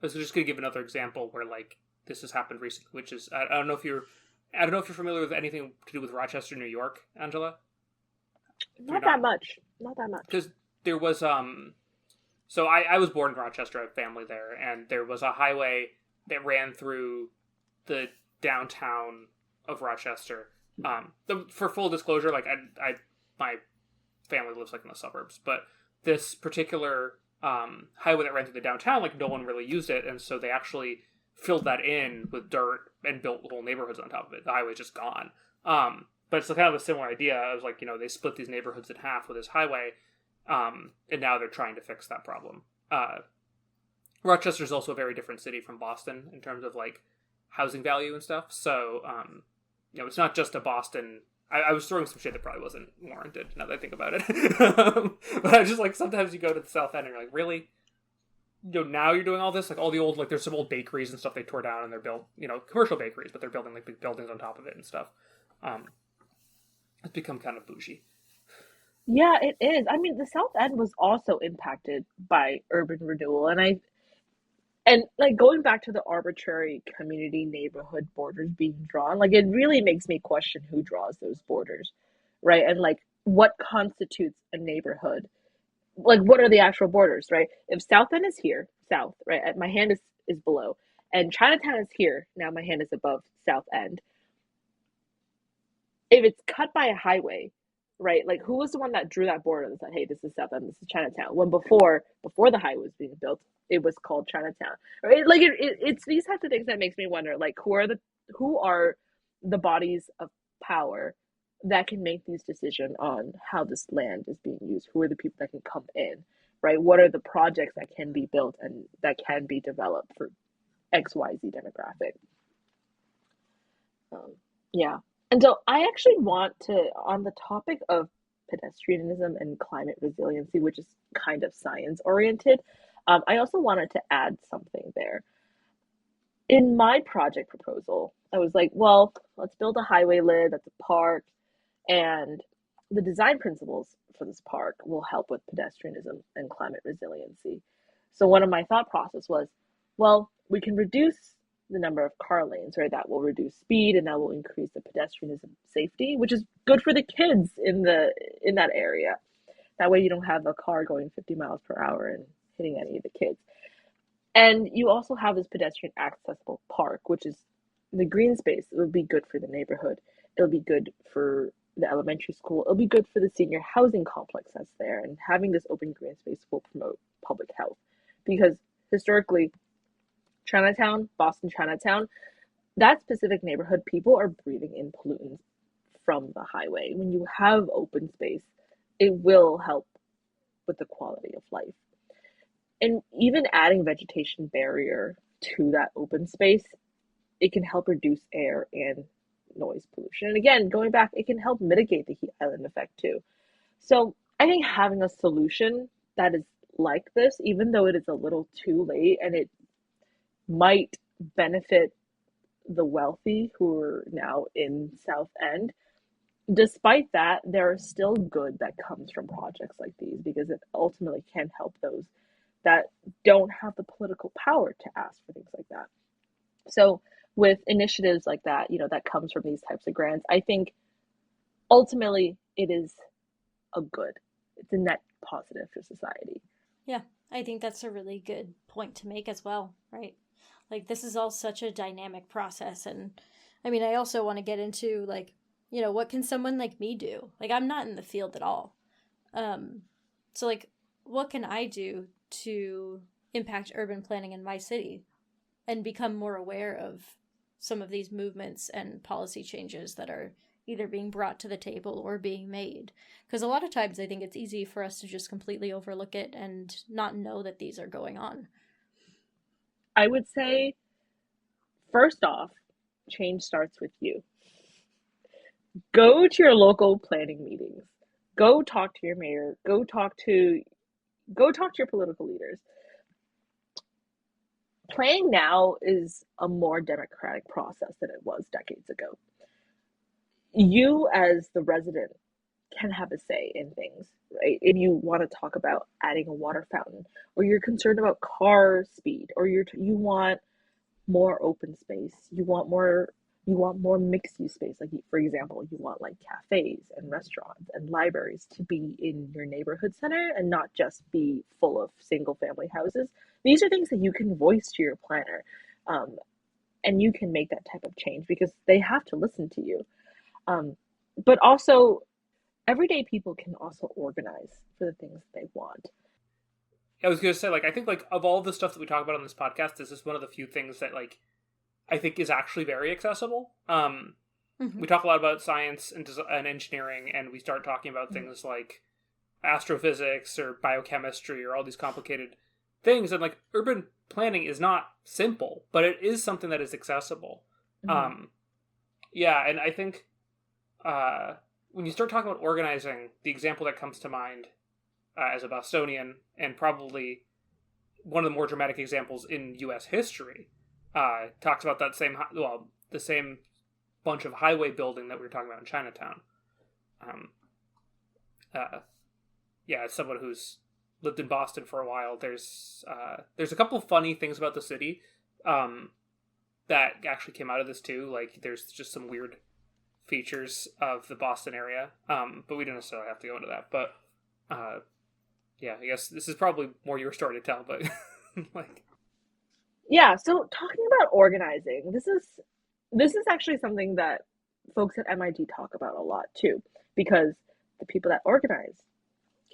S3: was just going to give another example where like this has happened recently, which is I don't know if you're familiar with anything to do with Rochester, New York, Angela.
S4: Not that much.
S3: Because there was so I was born in Rochester. I have family there, and there was a highway that ran through the downtown of Rochester. For full disclosure, like my family lives like in the suburbs, but this particular highway that ran through the downtown, like no one really used it, and so they actually filled that in with dirt and built whole neighborhoods on top of it. The highway's just gone. But it's kind of a similar idea. I was like, they split these neighborhoods in half with this highway, and now they're trying to fix that problem. Rochester is also a very different city from Boston in terms of like housing value and stuff. So, it's not just a Boston. I was throwing some shit that probably wasn't warranted now that I think about it. But I just like sometimes you go to the South End and you're like, really? Now you're doing all this? Like all the old, like there's some old bakeries and stuff they tore down and they're built, commercial bakeries, but they're building like big buildings on top of it and stuff. It's become kind of bougie.
S4: Yeah, it is. I mean, the South End was also impacted by urban renewal, and like going back to the arbitrary community neighborhood borders being drawn, like it really makes me question who draws those borders, right? And like what constitutes a neighborhood? Like what are the actual borders, right? If South End is here, south, right? My hand is below, and Chinatown is here. Now my hand is above South End. If it's cut by a highway, right? Like who was the one that drew that border and said, "Hey, this is South End, this is Chinatown." When before the highway was being built, it was called Chinatown, right? Like it's these types of things that makes me wonder, like who are the bodies of power that can make these decisions on how this land is being used? Who are the people that can come in, right? What are the projects that can be built and that can be developed for XYZ demographic? Yeah. And so I actually want to, on the topic of pedestrianism and climate resiliency, which is kind of science oriented, I also wanted to add something there. In my project proposal, I was like, well, let's build a highway lid that's a park, and the design principles for this park will help with pedestrianism and climate resiliency. So one of my thought process was, well, we can reduce the number of car lanes, right? That will reduce speed and that will increase the pedestrianism safety, which is good for the kids in that area. That way you don't have a car going 50 miles per hour and hitting any of the kids. And you also have this pedestrian accessible park, which is the green space. It would be good for the neighborhood. It'll be good for the elementary school. It'll be good for the senior housing complex that's there. And having this open green space will promote public health. Because historically, Boston Chinatown, that specific neighborhood, people are breathing in pollutants from the highway. When you have open space, it will help with the quality of life. And even adding vegetation barrier to that open space it can help reduce air and noise pollution. And again, going back, it can help mitigate the heat island effect too. So I think having a solution that is like this, even though it is a little too late and it might benefit the wealthy who are now in South End, despite that, there is still good that comes from projects like these because it ultimately can help those that don't have the political power to ask for things like that. So with initiatives like that, that comes from these types of grants, I think ultimately it is a good. It's a net positive for society.
S2: Yeah, I think that's a really good point to make as well, right? Like, this is all such a dynamic process. And I mean, I also want to get into, like, what can someone like me do? Like, I'm not in the field at all. So, like, what can I do to impact urban planning in my city and become more aware of some of these movements and policy changes that are either being brought to the table or being made? Because a lot of times I think it's easy for us to just completely overlook it and not know that these are going on.
S4: I would say, first off, change starts with you. Go to your local planning meetings. Go talk to your mayor. Go talk to your political leaders. Planning now is a more democratic process than it was decades ago. You, as the resident, can have a say in things, right? If you want to talk about adding a water fountain, or you're concerned about car speed, or you want more open space, you want more mixed use space. Like, for example, you want like cafes and restaurants and libraries to be in your neighborhood center and not just be full of single family houses. These are things that you can voice to your planner, and you can make that type of change because they have to listen to you. But also, everyday people can also organize for the things they want.
S3: I was going to say, like, I think, like, of all the stuff that we talk about on this podcast, this is one of the few things that, like, I think is actually very accessible. We talk a lot about science and engineering, and we start talking about things like astrophysics or biochemistry or all these complicated things. And, like, urban planning is not simple, but it is something that is accessible. Yeah, and I think when you start talking about organizing, the example that comes to mind as a Bostonian, and probably one of the more dramatic examples in U.S. history, talks about that the same bunch of highway building that we were talking about in Chinatown. As someone who's lived in Boston for a while, there's a couple of funny things about the city that actually came out of this too. Like, there's just some weird features of the Boston area, but we don't necessarily have to go into that. But I guess this is probably more your story to tell, but like,
S4: yeah. So talking about organizing, this is actually something that folks at MIT talk about a lot too, because the people that organize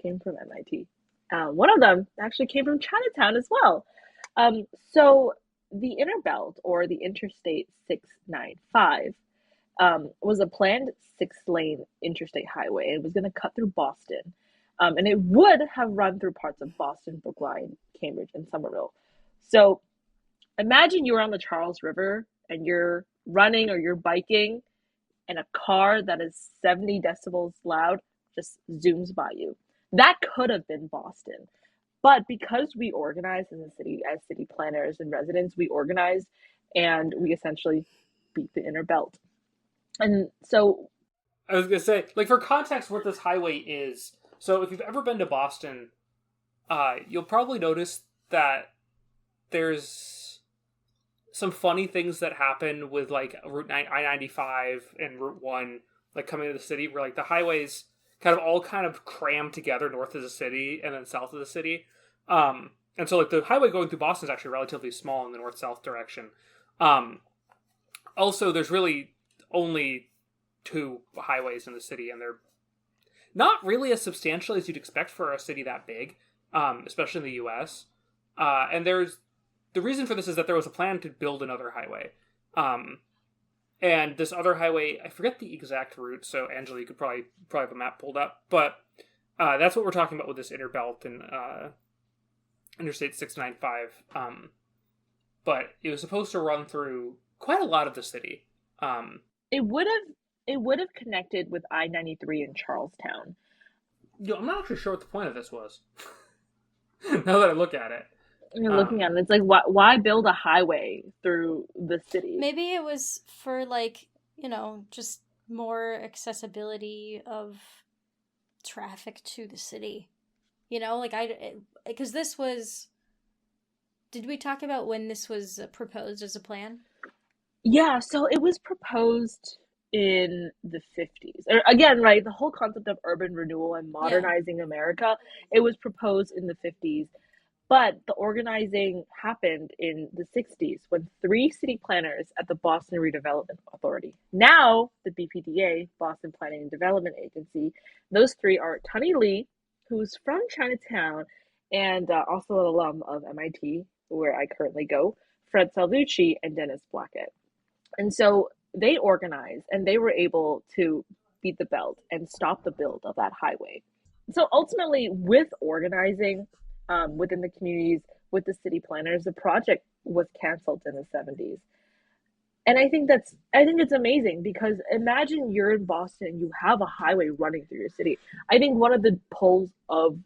S4: came from MIT. One of them actually came from Chinatown as well. So the Inner Belt, or the Interstate 695, was a planned 6-lane interstate highway. It was going to cut through Boston, and it would have run through parts of Boston, Brookline, Cambridge, and Somerville. So imagine you're on the Charles River and you're running or you're biking, and a car that is 70 decibels loud just zooms by you. That could have been Boston. But because we organized in the city as city planners and residents, we organized and we essentially beat the Inner Belt. And so
S3: I was going to say, like, for context, what this highway is. So if you've ever been to Boston, you'll probably notice that there's some funny things that happen with, like, Route I-95 and Route 1, like, coming into the city, where, like, the highways all crammed together north of the city and then south of the city. And so, like, the highway going through Boston is actually relatively small in the north-south direction. Also, there's really only 2 highways in the city, and they're not really as substantial as you'd expect for a city that big, especially in the U.S. And the reason for this is that there was a plan to build another highway. And this other highway, I forget the exact route, so Angela, you could probably have a map pulled up, but that's what we're talking about with this Inner Belt and Interstate 695. But it was supposed to run through quite a lot of the city.
S4: It would have connected with I-93 in Charlestown.
S3: I'm not actually sure what the point of this was. Now that I look at it.
S4: You're looking at it, it's like, why build a highway through the city?
S2: Maybe it was for, like, you know, just more accessibility of traffic to the city. You know, like, because this was... Did we talk about when this was proposed as a plan?
S4: Yeah, so it was proposed in the 50s. Again, right, the whole concept of urban renewal and modernizing America, it was proposed in the 50s. But the organizing happened in the 60s when 3 city planners at the Boston Redevelopment Authority, now the BPDA, Boston Planning and Development Agency, those 3 are Tunny Lee, who's from Chinatown and also an alum of MIT, where I currently go, Fred Salvucci, and Dennis Blackett. And so they organized and they were able to beat the belt and stop the build of that highway. So ultimately, with organizing within the communities, with the city planners, the project was canceled in the 70s. And I think it's amazing, because imagine you're in Boston and you have a highway running through your city. I think one of the pulls of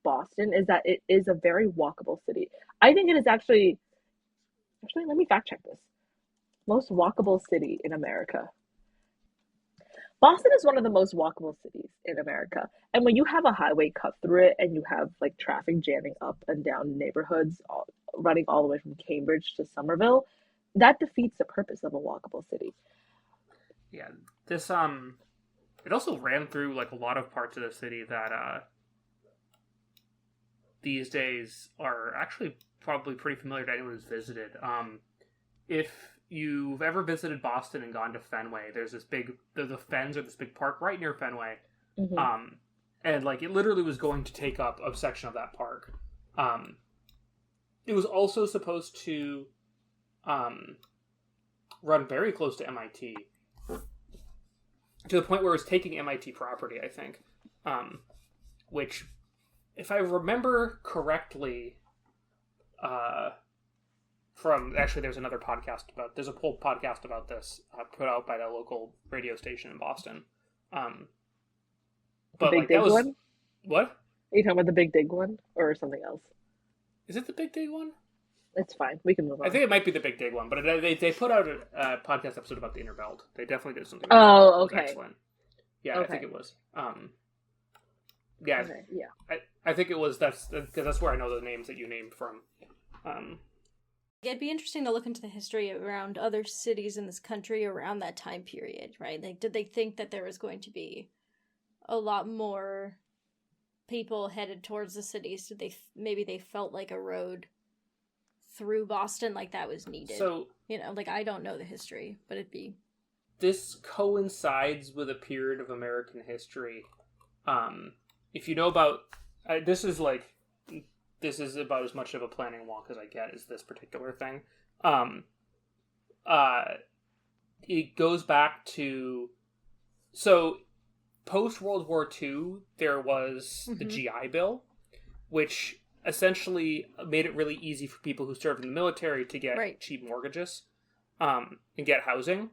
S4: Boston is that it is a very walkable city. I think it is actually, let me fact check this. Most walkable city in America. Boston is one of the most walkable cities in America. And when you have a highway cut through it and you have like traffic jamming up and down neighborhoods, running all the way from Cambridge to Somerville, that defeats the purpose of a walkable city.
S3: Yeah, this it also ran through like a lot of parts of the city that these days are actually probably pretty familiar to anyone who's visited. If you've ever visited Boston and gone to Fenway, there's this big, the Fens are this big park right near Fenway. Mm-hmm. And like it literally was going to take up a section of that park. It was also supposed to run very close to MIT, to the point where it was taking MIT property, I think. Which, if I remember correctly, there's another podcast there's a whole podcast about this put out by the local radio station in Boston.
S4: But the Big Dig one?
S3: What?
S4: Are you talking about the Big Dig one or something else?
S3: Is it the Big Dig one?
S4: It's fine. We can move on.
S3: I think it might be the Big Dig one, but they put out a podcast episode about the Inner Belt. They definitely did something.
S4: Oh, okay.
S3: Excellent. Yeah, okay. I think it was. Yeah,
S4: okay, yeah.
S3: I think it was. Because that's where I know the names that you named from.
S2: It'd be interesting to look into the history around other cities in this country around that time period, right? Like, did they think that there was going to be a lot more people headed towards the cities? Did maybe they felt like a road through Boston like that was needed? So, you know, like, I don't know the history, but it'd be...
S3: This coincides with a period of American history. If you know about... This is about as much of a planning wonk as I get, is this particular thing. It goes back to... So, post-World War II, there was the GI Bill, which essentially made it really easy for people who served in the military to get cheap mortgages and get housing.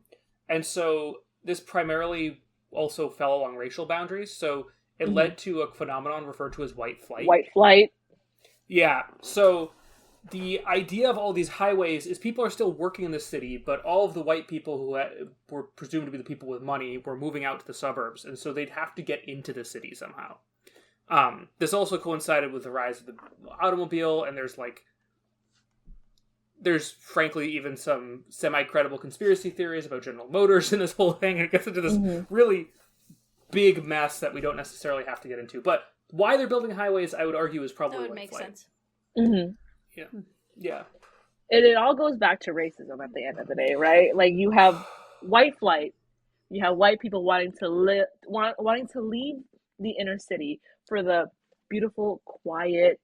S3: And so this primarily also fell along racial boundaries. So it led to a phenomenon referred to as white flight.
S4: White flight.
S3: Yeah. So the idea of all these highways is people are still working in the city, but all of the white people who were presumed to be the people with money were moving out to the suburbs. And so they'd have to get into the city somehow. This also coincided with the rise of the automobile, and there's frankly even some semi-credible conspiracy theories about General Motors in this whole thing, and it gets into this really big mess that we don't necessarily have to get into. But why they're building highways, I would argue, is probably
S2: that would make
S3: flight.
S2: sense.
S4: Mm-hmm.
S3: Yeah.
S4: And it all goes back to racism at the end of the day, right? Like, you have white flight, you have white people wanting to leave the inner city for the beautiful, quiet,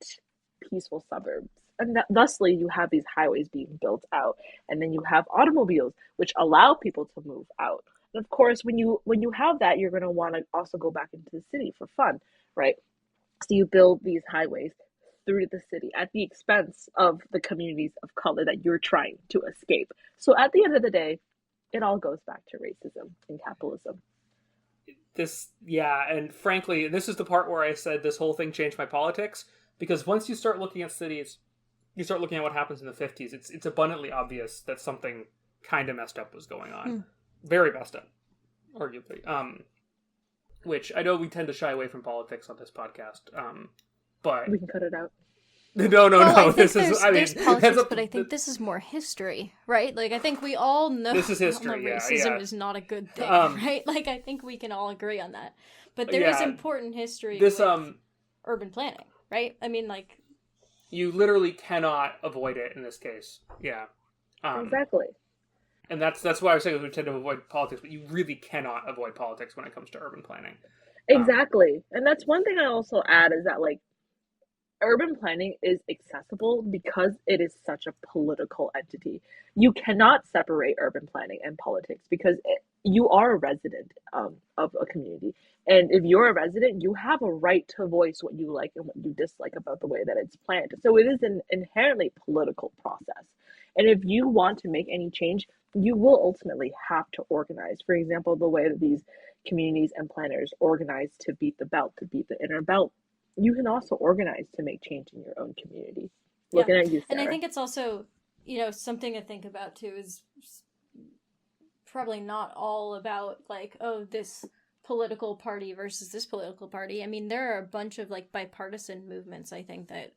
S4: peaceful suburbs. And thusly, you have these highways being built out. And then you have automobiles, which allow people to move out. And of course, when you have that, you're going to want to also go back into the city for fun, right? So you build these highways through the city at the expense of the communities of color that you're trying to escape. So at the end of the day, it all goes back to racism and capitalism.
S3: And frankly, this is the part where I said this whole thing changed my politics, because once you start looking at cities, you start looking at what happens in the 50s, it's abundantly obvious that something kind of messed up was going on. Very messed up, arguably. Which I know we tend to shy away from politics on this podcast, but
S4: we can cut it out.
S3: No.
S2: This is politics, but I think this is more history, right? Like, I think we all know
S3: this is history.
S2: Racism is not a good thing, right? Like, I think we can all agree on that. But there is important history with urban planning, right? I mean, like,
S3: you literally cannot avoid it in this case. Yeah,
S4: exactly.
S3: And that's why I was saying we tend to avoid politics, but you really cannot avoid politics when it comes to urban planning.
S4: Exactly, and that's one thing I also add is that, like, urban planning is accessible because it is such a political entity. You cannot separate urban planning and politics because you are a resident of a community. And if you're a resident, you have a right to voice what you like and what you dislike about the way that it's planned. So it is an inherently political process. And if you want to make any change, you will ultimately have to organize. For example, the way that these communities and planners organize to beat the belt, to beat the inner belt, you can also organize to make change in your own community. Looking at you, Sarah.
S2: And I think it's also, something to think about too is probably not all about like, oh, this political party versus this political party. I mean, there are a bunch of like bipartisan movements, I think, that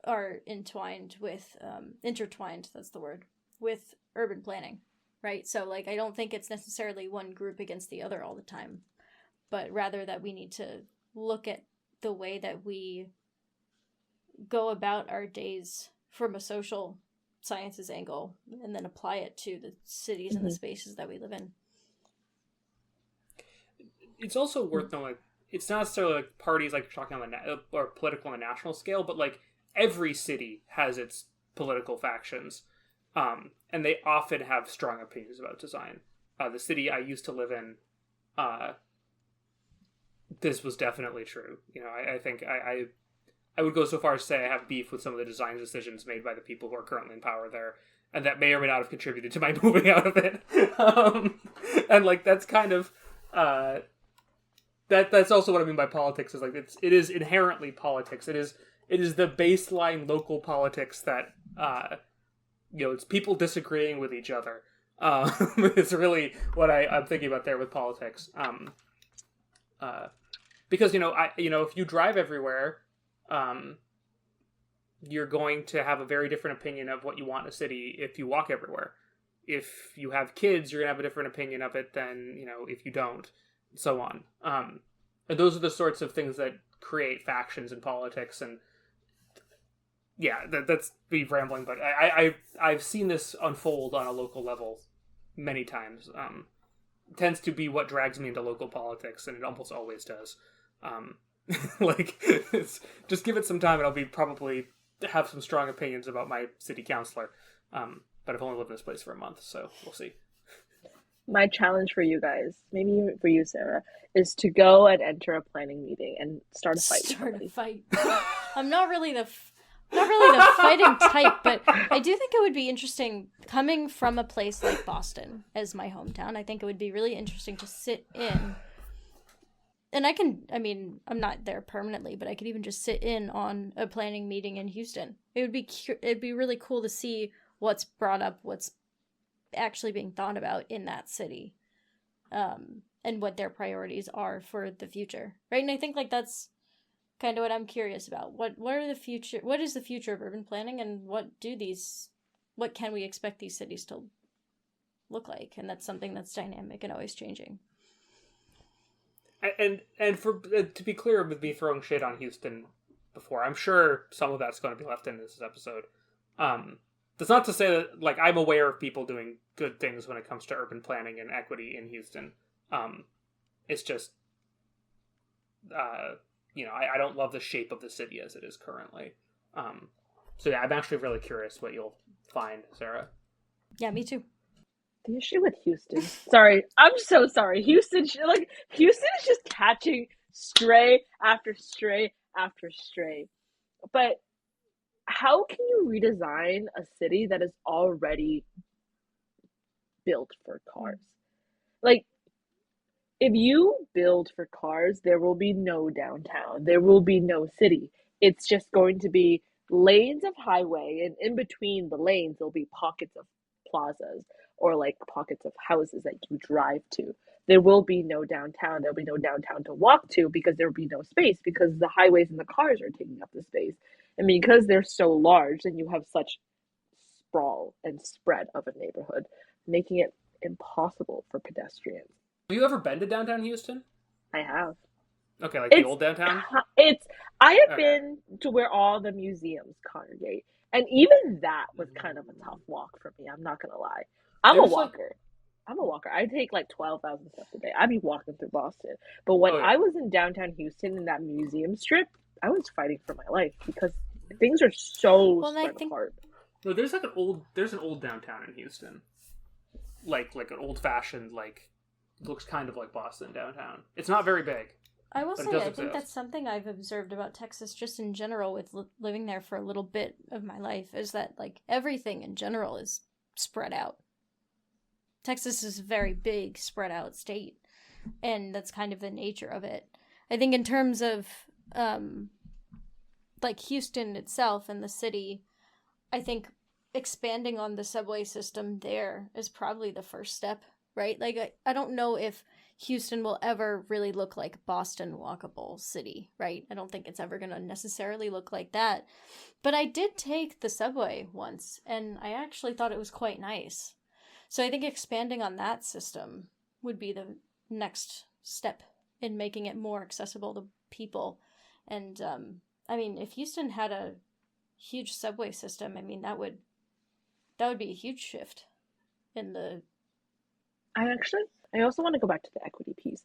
S2: are intertwined, that's the word, with urban planning, right? So like, I don't think it's necessarily one group against the other all the time, but rather that we need to look at the way that we go about our days from a social sciences angle and then apply it to the cities and the spaces that we live in.
S3: It's also worth knowing, like, it's not necessarily like parties like you're talking on or political on a national scale, but like every city has its political factions, and they often have strong opinions about design. The city I used to live in, this was definitely true. I think I would go so far as to say I have beef with some of the design decisions made by the people who are currently in power there, and that may or may not have contributed to my moving out of it. And like, that's kind of that's also what I mean by politics, is like it is inherently politics. It is the baseline local politics that it's people disagreeing with each other. It's really what I'm thinking about there with politics. Because if you drive everywhere, you're going to have a very different opinion of what you want in a city if you walk everywhere. If you have kids, you're gonna have a different opinion of it than if you don't, and so on. And those are the sorts of things that create factions in politics. And that's me rambling, but I've seen this unfold on a local level many times. It tends to be what drags me into local politics, and it almost always does. Just give it some time, and I'll probably have some strong opinions about my city councilor. But I've only lived in this place for a month, so we'll see.
S4: My challenge for you guys, maybe for you, Sarah, is to go and enter a planning meeting and start a fight.
S2: I'm not really the fighting type, but I do think it would be interesting coming from a place like Boston as my hometown. I think it would be really interesting to sit in, and I'm not there permanently, but I could even just sit in on a planning meeting in Houston. It'd be really cool to see what's brought up, what's actually being thought about in that city, and what their priorities are for the future, right? And I think like that's kind of what I'm curious about. What is the future of urban planning, and what can we expect these cities to look like? And that's something that's dynamic and always changing.
S3: And for to be clear, with me throwing shade on Houston before, I'm sure some of that's going to be left in this episode. That's not to say that, like, I'm aware of people doing good things when it comes to urban planning and equity in Houston. It's just, I don't love the shape of the city as it is currently. So yeah, I'm actually really curious what you'll find, Sarah.
S2: Yeah, me too.
S4: The issue with Houston. Sorry, I'm so sorry. Houston is just catching stray after stray after stray But how can you redesign a city that is already built for cars? Like, if you build for cars, there will be no downtown. There will be no city. It's just going to be lanes of highway, and in between the lanes, there'll be pockets of plazas or like pockets of houses that you drive to. There will be no downtown. There'll be no downtown to walk to because there will be no space because the highways and the cars are taking up the space. And because they're so large, then you have such sprawl and spread of a neighborhood, making it impossible for pedestrians.
S3: Have you ever been to downtown Houston?
S4: I have.
S3: Okay, like the old downtown?
S4: I have been to where all the museums congregate. And even that was kind of a tough walk for me. I'm not going to lie. I'm a walker. I take like 12,000 steps a day. I'd be walking through Boston. But when I was in downtown Houston in that museum strip, I was fighting for my life because things are so spread apart.
S3: No, there's an old downtown in Houston. Like an old fashioned, like, looks kind of like Boston downtown. It's not very big.
S2: I will say, I think that's something I've observed about Texas just in general with living there for a little bit of my life, is that, like, everything in general is spread out. Texas is a very big, spread out state, and that's kind of the nature of it. I think in terms of, like, Houston itself and the city, I think expanding on the subway system there is probably the first step, right? Like, I don't know if Houston will ever really look like Boston walkable city, right? I don't think it's ever going to necessarily look like that. But I did take the subway once, and I actually thought it was quite nice. So I think expanding on that system would be the next step in making it more accessible to people. And, I mean, if Houston had a huge subway system, I mean, that would be a huge shift in the...
S4: I also want to go back to the equity piece.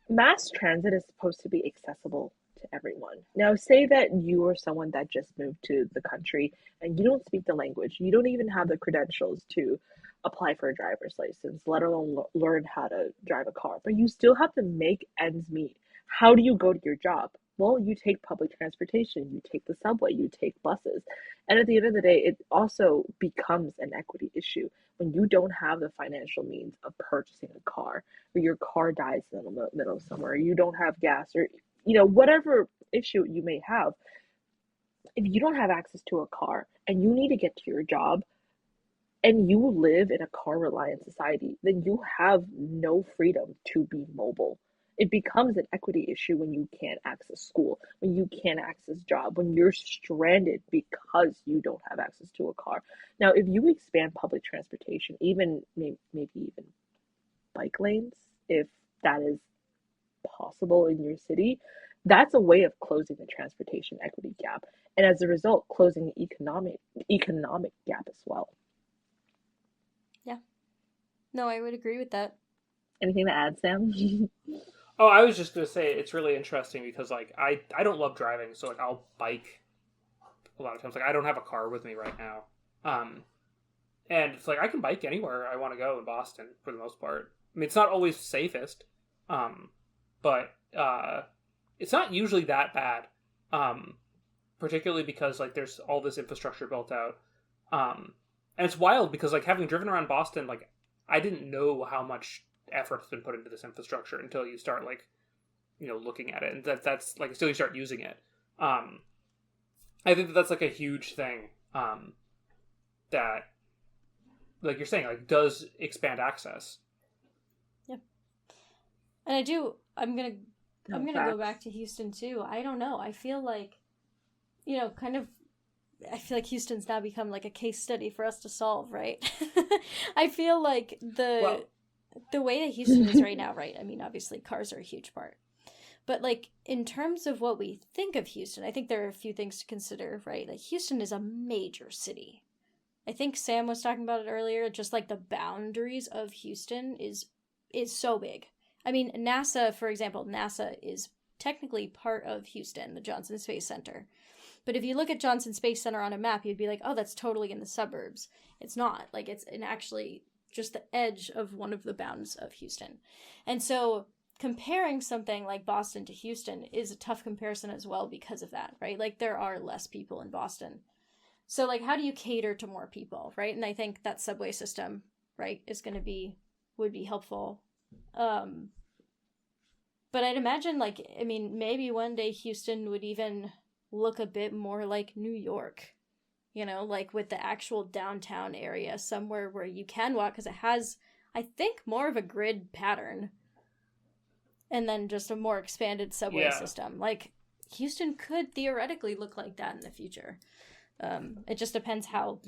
S4: Mass transit is supposed to be accessible to everyone. Now, say that you are someone that just moved to the country and you don't speak the language. You don't even have the credentials to apply for a driver's license, let alone learn how to drive a car. But you still have to make ends meet. How do you go to your job? Well, you take public transportation, you take the subway, you take buses. And at the end of the day, it also becomes an equity issue when you don't have the financial means of purchasing a car, or your car dies in the middle of somewhere, you don't have gas, or whatever issue you may have. If you don't have access to a car and you need to get to your job and you live in a car reliant society, then you have no freedom to be mobile. It becomes an equity issue when you can't access school, when you can't access job, when you're stranded because you don't have access to a car. Now, if you expand public transportation, even maybe even bike lanes, if that is possible in your city, that's a way of closing the transportation equity gap, and as a result, closing the economic gap as well.
S2: Yeah. No, I would agree with that.
S4: Anything to add, Sam?
S3: Oh, I was just going to say, it's really interesting because, like, I don't love driving, so, like, I'll bike a lot of times. Like, I don't have a car with me right now. And it's like, I can bike anywhere I want to go in Boston, for the most part. I mean, it's not always safest, but it's not usually that bad, particularly because, like, there's all this infrastructure built out. And it's wild because, like, having driven around Boston, like, I didn't know how much effort has been put into this infrastructure until you start, like, looking at it, and that's like, until you start using it. I think that's like a huge thing that, like you're saying, like, does expand access.
S2: Yeah. And I'm gonna go back to Houston too. I don't know, I feel like I feel like Houston's now become like a case study for us to solve, right? I feel like the way that Houston is right now, right? I mean, obviously cars are a huge part. But, like, in terms of what we think of Houston, I think there are a few things to consider, right? Like, Houston is a major city. I think Sam was talking about it earlier, just like the boundaries of Houston is so big. I mean, NASA, for example, NASA is technically part of Houston, the Johnson Space Center. But if you look at Johnson Space Center on a map, you'd be like, oh, that's totally in the suburbs. It's not. Like, it's actually just the edge of one of the bounds of Houston. And so comparing something like Boston to Houston is a tough comparison as well because of that, right? Like, there are less people in Boston. So, like, how do you cater to more people, right? And I think that subway system, right, would be helpful. But I'd imagine, like, I mean, maybe one day Houston would even look a bit more like New York, you know, like with the actual downtown area, somewhere where you can walk, because it has, I think, more of a grid pattern, and then just a more expanded subway system. Like, Houston could theoretically look like that in the future. It just depends how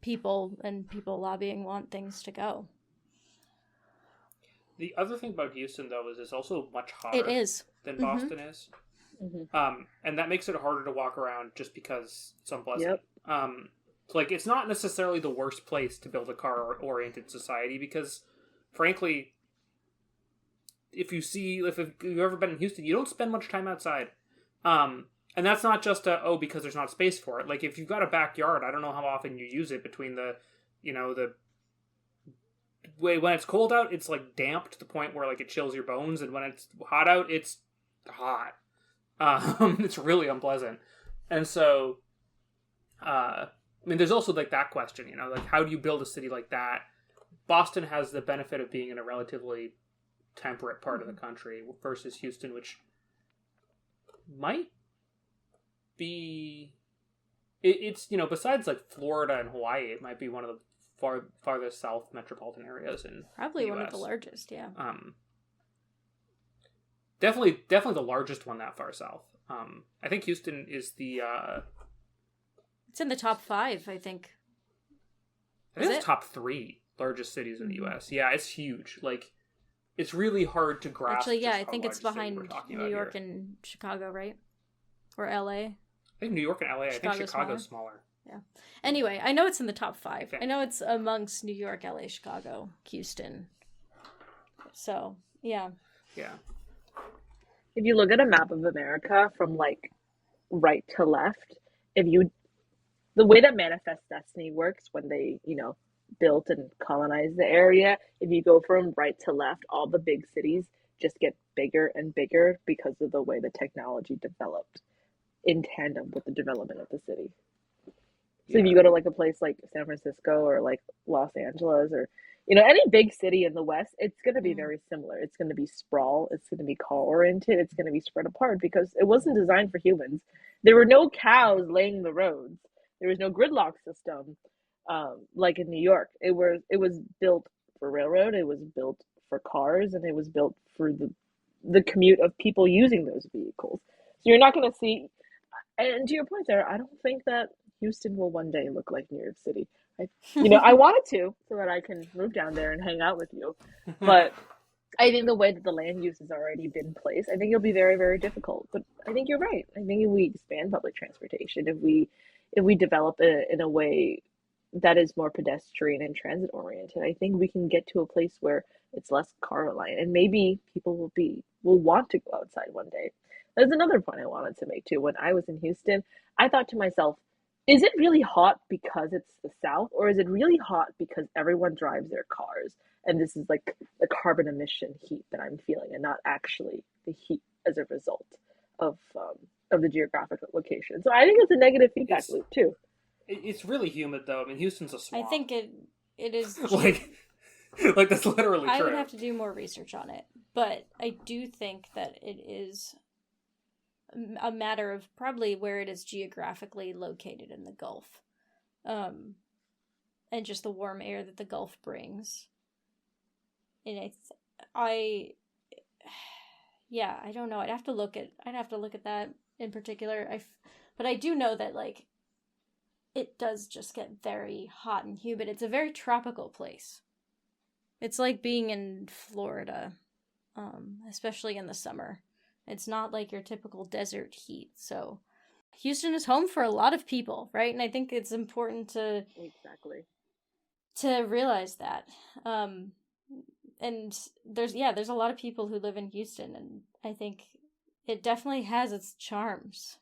S2: people lobbying want things to go.
S3: The other thing about Houston, though, is it's also much hotter than Boston is. Mm-hmm. And that makes it harder to walk around just because it's unpleasant. Yep. Like, it's not necessarily the worst place to build a car-oriented society because, frankly, if you've ever been in Houston, you don't spend much time outside. And that's not just because there's not space for it. Like, if you've got a backyard, I don't know how often you use it between when it's cold out, it's like damp to the point where like it chills your bones, and when it's hot out, it's hot. It's really unpleasant. And so, I mean, there's also like that question, you know, like how do you build a city like that? Boston has the benefit of being in a relatively temperate part of the country versus Houston, which might be, it's, you know, besides like Florida and Hawaii, it might be one of the farthest south metropolitan areas in
S2: probably one of the largest.
S3: Definitely the largest one that far south. I think Houston is the
S2: it's in the top 5, I think.
S3: I think it's top 3 largest cities in the US. Yeah, it's huge. Like, it's really hard to grasp.
S2: Actually, yeah, I think it's behind New York and Chicago, right? Or LA.
S3: I think New York and LA. I think Chicago's smaller.
S2: Yeah. Anyway, I know it's in the top 5. Okay. I know it's amongst New York, LA, Chicago, Houston. So, yeah.
S3: Yeah.
S4: If you look at a map of America from like right to left, the way that Manifest Destiny works when they, you know, built and colonized the area, if you go from right to left, all the big cities just get bigger and bigger because of the way the technology developed in tandem with the development of the city. So if you go to like a place like San Francisco or like Los Angeles or, you know, any big city in the West, it's going to be very similar. It's going to be sprawl. It's going to be car oriented. It's going to be spread apart because it wasn't designed for humans. There were no cows laying the roads. There was no gridlock system like in New York. It was built for railroad. It was built for cars, and it was built for the commute of people using those vehicles. So you're not going to see. And to your point there, I don't think that Houston will one day look like New York City. I wanted to so that I can move down there and hang out with you. But I think the way that the land use has already been placed, I think it'll be very, very difficult. But I think you're right. I think if we expand public transportation, if we develop it in a way that is more pedestrian and transit oriented, I think we can get to a place where it's less car reliant, and maybe people will want to go outside one day. There's another point I wanted to make too. When I was in Houston, I thought to myself, is it really hot because it's the South, or is it really hot because everyone drives their cars and this is like the carbon emission heat that I'm feeling, and not actually the heat as a result of the geographic location? So I think it's a negative feedback loop too.
S3: It's really humid though. I mean, Houston's a swamp.
S2: I think it is
S3: like that's literally true.
S2: I would have to do more research on it, but I do think that it is a matter of probably where it is geographically located in the Gulf, and just the warm air that the Gulf brings. And I don't know. I'd have to look at that in particular. But I do know that like it does just get very hot and humid. It's a very tropical place. It's like being in Florida, especially in the summer. It's not like your typical desert heat. So Houston is home for a lot of people, right? And I think it's important to realize that. And there's a lot of people who live in Houston, and I think it definitely has its charms.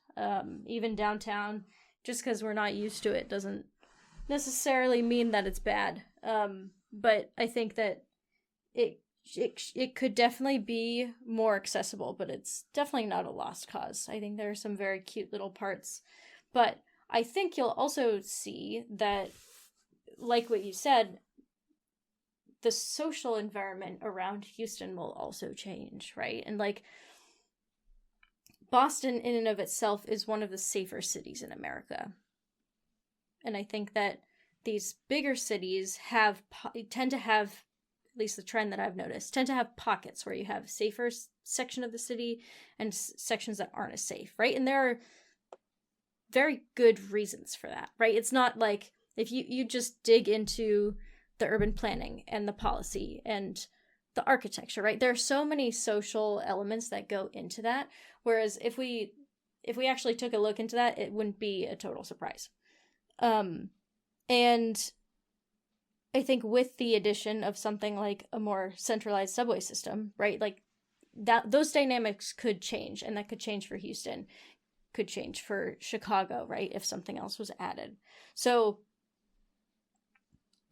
S2: Even downtown, just because we're not used to it doesn't necessarily mean that it's bad. But I think that it could definitely be more accessible, but it's definitely not a lost cause. I think there are some very cute little parts, but I think you'll also see that, like what you said, the social environment around Houston will also change, right? And like, Boston in and of itself is one of the safer cities in America. And I think that these bigger cities tend to have, at least the trend that I've noticed, tend to have pockets where you have safer section of the city and sections that aren't as safe, right? And there are very good reasons for that, right? It's not like if you just dig into the urban planning and the policy and the architecture, right? There are so many social elements that go into that. Whereas if we actually took a look into that, it wouldn't be a total surprise. And I think with the addition of something like a more centralized subway system, right? Like that, those dynamics could change, and that could change for Houston, could change for Chicago, right? If something else was added. So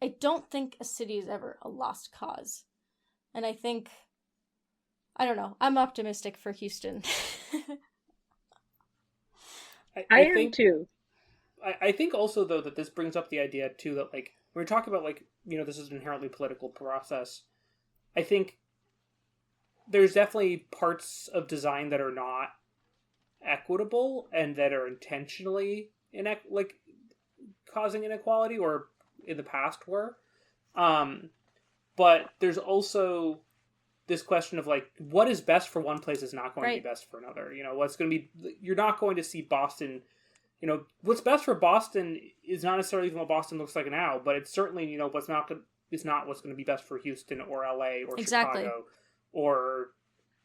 S2: I don't think a city is ever a lost cause. And I think, I don't know, I'm optimistic for Houston.
S4: I am too.
S3: I think also, though, that this brings up the idea, too, that, like, when we're talking about, like, you know, this is an inherently political process, I think there's definitely parts of design that are not equitable and that are intentionally, causing inequality, or in the past were. But there's also this question of, like, what is best for one place is not going to be best for another. You know, what's going to be... You're not going to see Boston... You know, what's best for Boston is not necessarily even what Boston looks like now, but it's certainly, you know, it's not what's going to be best for Houston or LA or Chicago or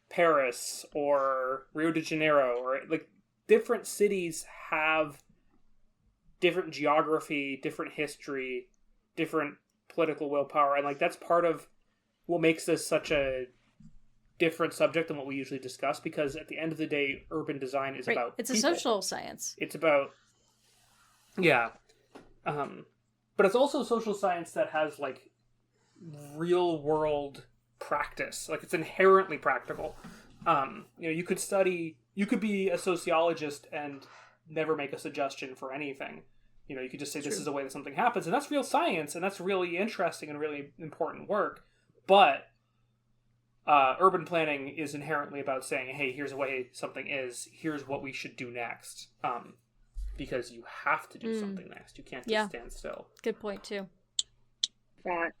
S3: Paris or Rio de Janeiro. Or, like, different cities have different geography, different history, different political willpower, and, like, that's part of what makes this such a different subject than what we usually discuss, because at the end of the day, urban design is about
S2: it's
S3: people.
S2: A social science.
S3: It's about but it's also social science that has, like, real world practice. Like, it's inherently practical. You know, you could be a sociologist and never make a suggestion for anything. You know, you could just say this is the way that something happens, and that's real science, and that's really interesting and really important work. But urban planning is inherently about saying, hey, here's the way something is, here's what we should do next. Because you have to do something next. You can't just stand still.
S2: Good point, too.
S4: Facts.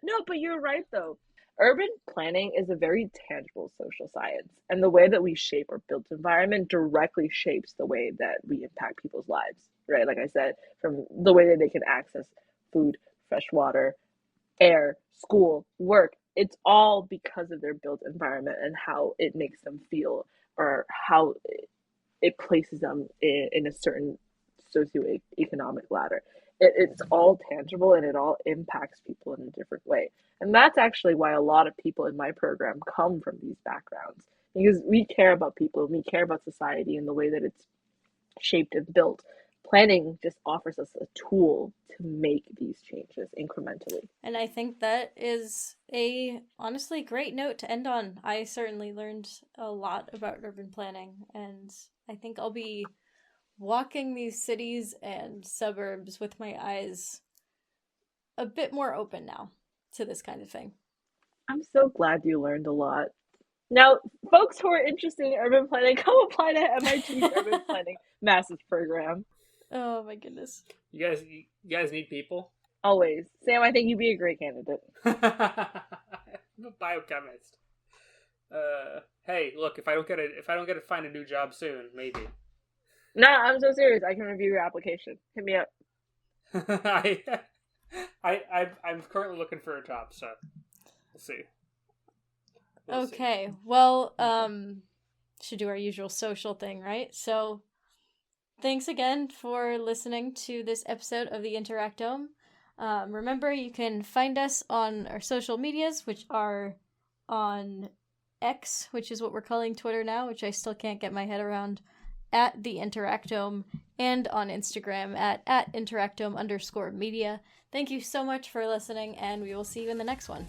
S4: No, but you're right, though. Urban planning is a very tangible social science, and the way that we shape our built environment directly shapes the way that we impact people's lives, right? Like I said, from the way that they can access food, fresh water, air, school, work. It's all because of their built environment and how it makes them feel, or how it places them in a certain socioeconomic ladder. It's all tangible, and it all impacts people in a different way. And that's actually why a lot of people in my program come from these backgrounds, because we care about people, and we care about society and the way that it's shaped and built. Planning just offers us a tool to make these changes incrementally.
S2: And I think that is a honestly great note to end on. I certainly learned a lot about urban planning, and I think I'll be walking these cities and suburbs with my eyes a bit more open now to this kind of thing.
S4: I'm so glad you learned a lot. Now, folks who are interested in urban planning, come apply to MIT's Urban Planning Master's Program.
S2: Oh my goodness.
S3: You guys need people?
S4: Always. Sam, I think you'd be a great candidate.
S3: I'm a biochemist. Hey, look, if I don't get to find a new job soon, maybe.
S4: No, I'm so serious. I can review your application. Hit me up.
S3: I'm currently looking for a job, so we'll see.
S2: Okay. Well, should do our usual social thing, right? So thanks again for listening to this episode of the Interactome. Remember, you can find us on our social medias, which are on X, which is what we're calling Twitter now, which I still can't get my head around, at the Interactome, and on Instagram at Interactome_media. Thank you so much for listening, and we will see you in the next one.